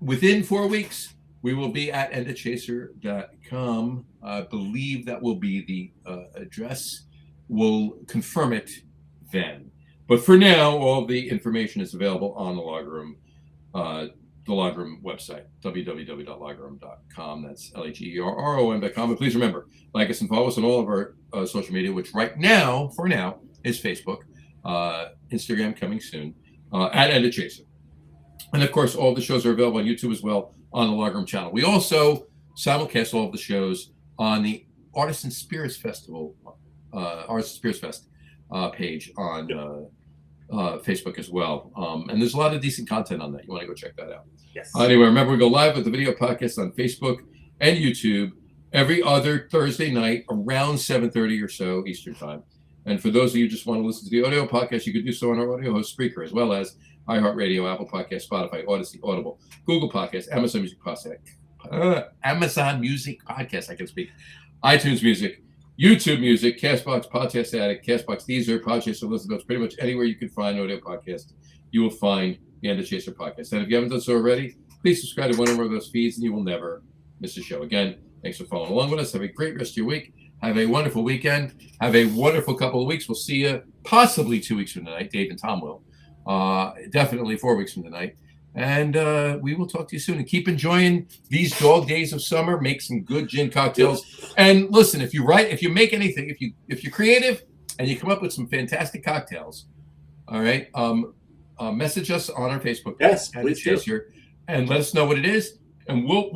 Within 4 weeks, we will be at endachaser.com. I believe that will be the address. We'll confirm it then. But for now, all the information is available on the Log Room website, www.logroom.com. That's LAGERROM.com. And please remember, like us and follow us on all of our social media, which right now, for now, is Facebook, Instagram coming soon, at End of Chaser. And of course, all the shows are available on YouTube as well on the Log Room channel. We also simulcast all of the shows on the Artisan Spirits Festival, Artisan Spirits Fest page on Facebook as well. And there's a lot of decent content on that. You want to go check that out. Yes. Anyway, remember, we go live with the video podcast on Facebook and YouTube every other Thursday night around 7:30 or so Eastern Time. And for those of you who just want to listen to the audio podcast, you can do so on our audio host Spreaker, as well as iHeartRadio, Apple Podcast, Spotify, Odyssey, Audible, Google Podcast, Amazon Music Podcast, I can speak, iTunes Music, YouTube Music, Castbox, Podcast Addict, Castbox, Deezer, Podchaser, Listen Notes, pretty much anywhere you can find audio podcast, you will find the End of Chaser podcast. And if you haven't done so already, please subscribe to one or more of those feeds, and you will never miss a show. Again, thanks for following along with us. Have a great rest of your week. Have a wonderful weekend. Have a wonderful couple of weeks. We'll see you possibly 2 weeks from tonight. Dave and Tom will. Definitely 4 weeks from tonight. And we will talk to you soon. And keep enjoying these dog days of summer. Make some good gin cocktails. And listen, if you make anything, if you're creative and you come up with some fantastic cocktails, all right, message us on our Facebook page, Yes, please do. and let us know what it is, and we'll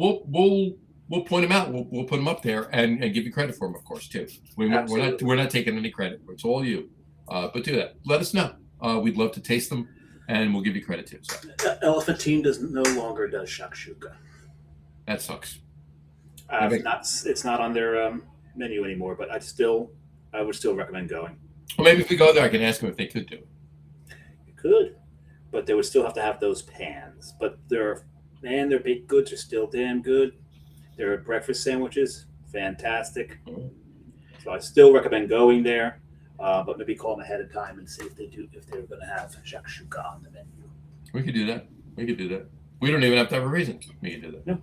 point them out. We'll put them up there and give you credit for them, of course, too. We're not taking any credit. It's all you. But do that. Let us know. We'd love to taste them, and we'll give you credit too. So. Elephantine no longer does shakshuka. That sucks. It's not on their menu anymore, but I would still recommend going. Well, maybe if we go there, I can ask them if they could do it. You could, but they would still have to have those pans. But their baked goods are still damn good. Their breakfast sandwiches, fantastic. Mm-hmm. So I still recommend going there. But maybe call them ahead of time and see if they're going to have shakshuka on the menu. We could do that. We don't even have to have a reason. We can do that. No.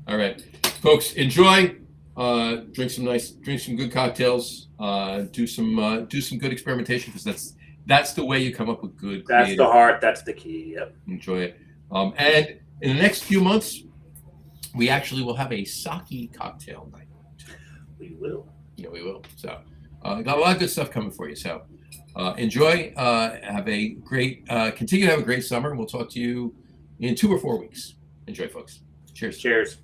All right, folks, enjoy. Drink some good cocktails. Do some good experimentation, because that's the way you come up with good. That's the heart. That's the key. Yep. Enjoy it. And in the next few months, we actually will have a sake cocktail night. We will. Yeah, we will. So. Got a lot of good stuff coming for you. So enjoy. Continue to have a great summer. And we'll talk to you in 2 or 4 weeks. Enjoy, folks. Cheers. Cheers.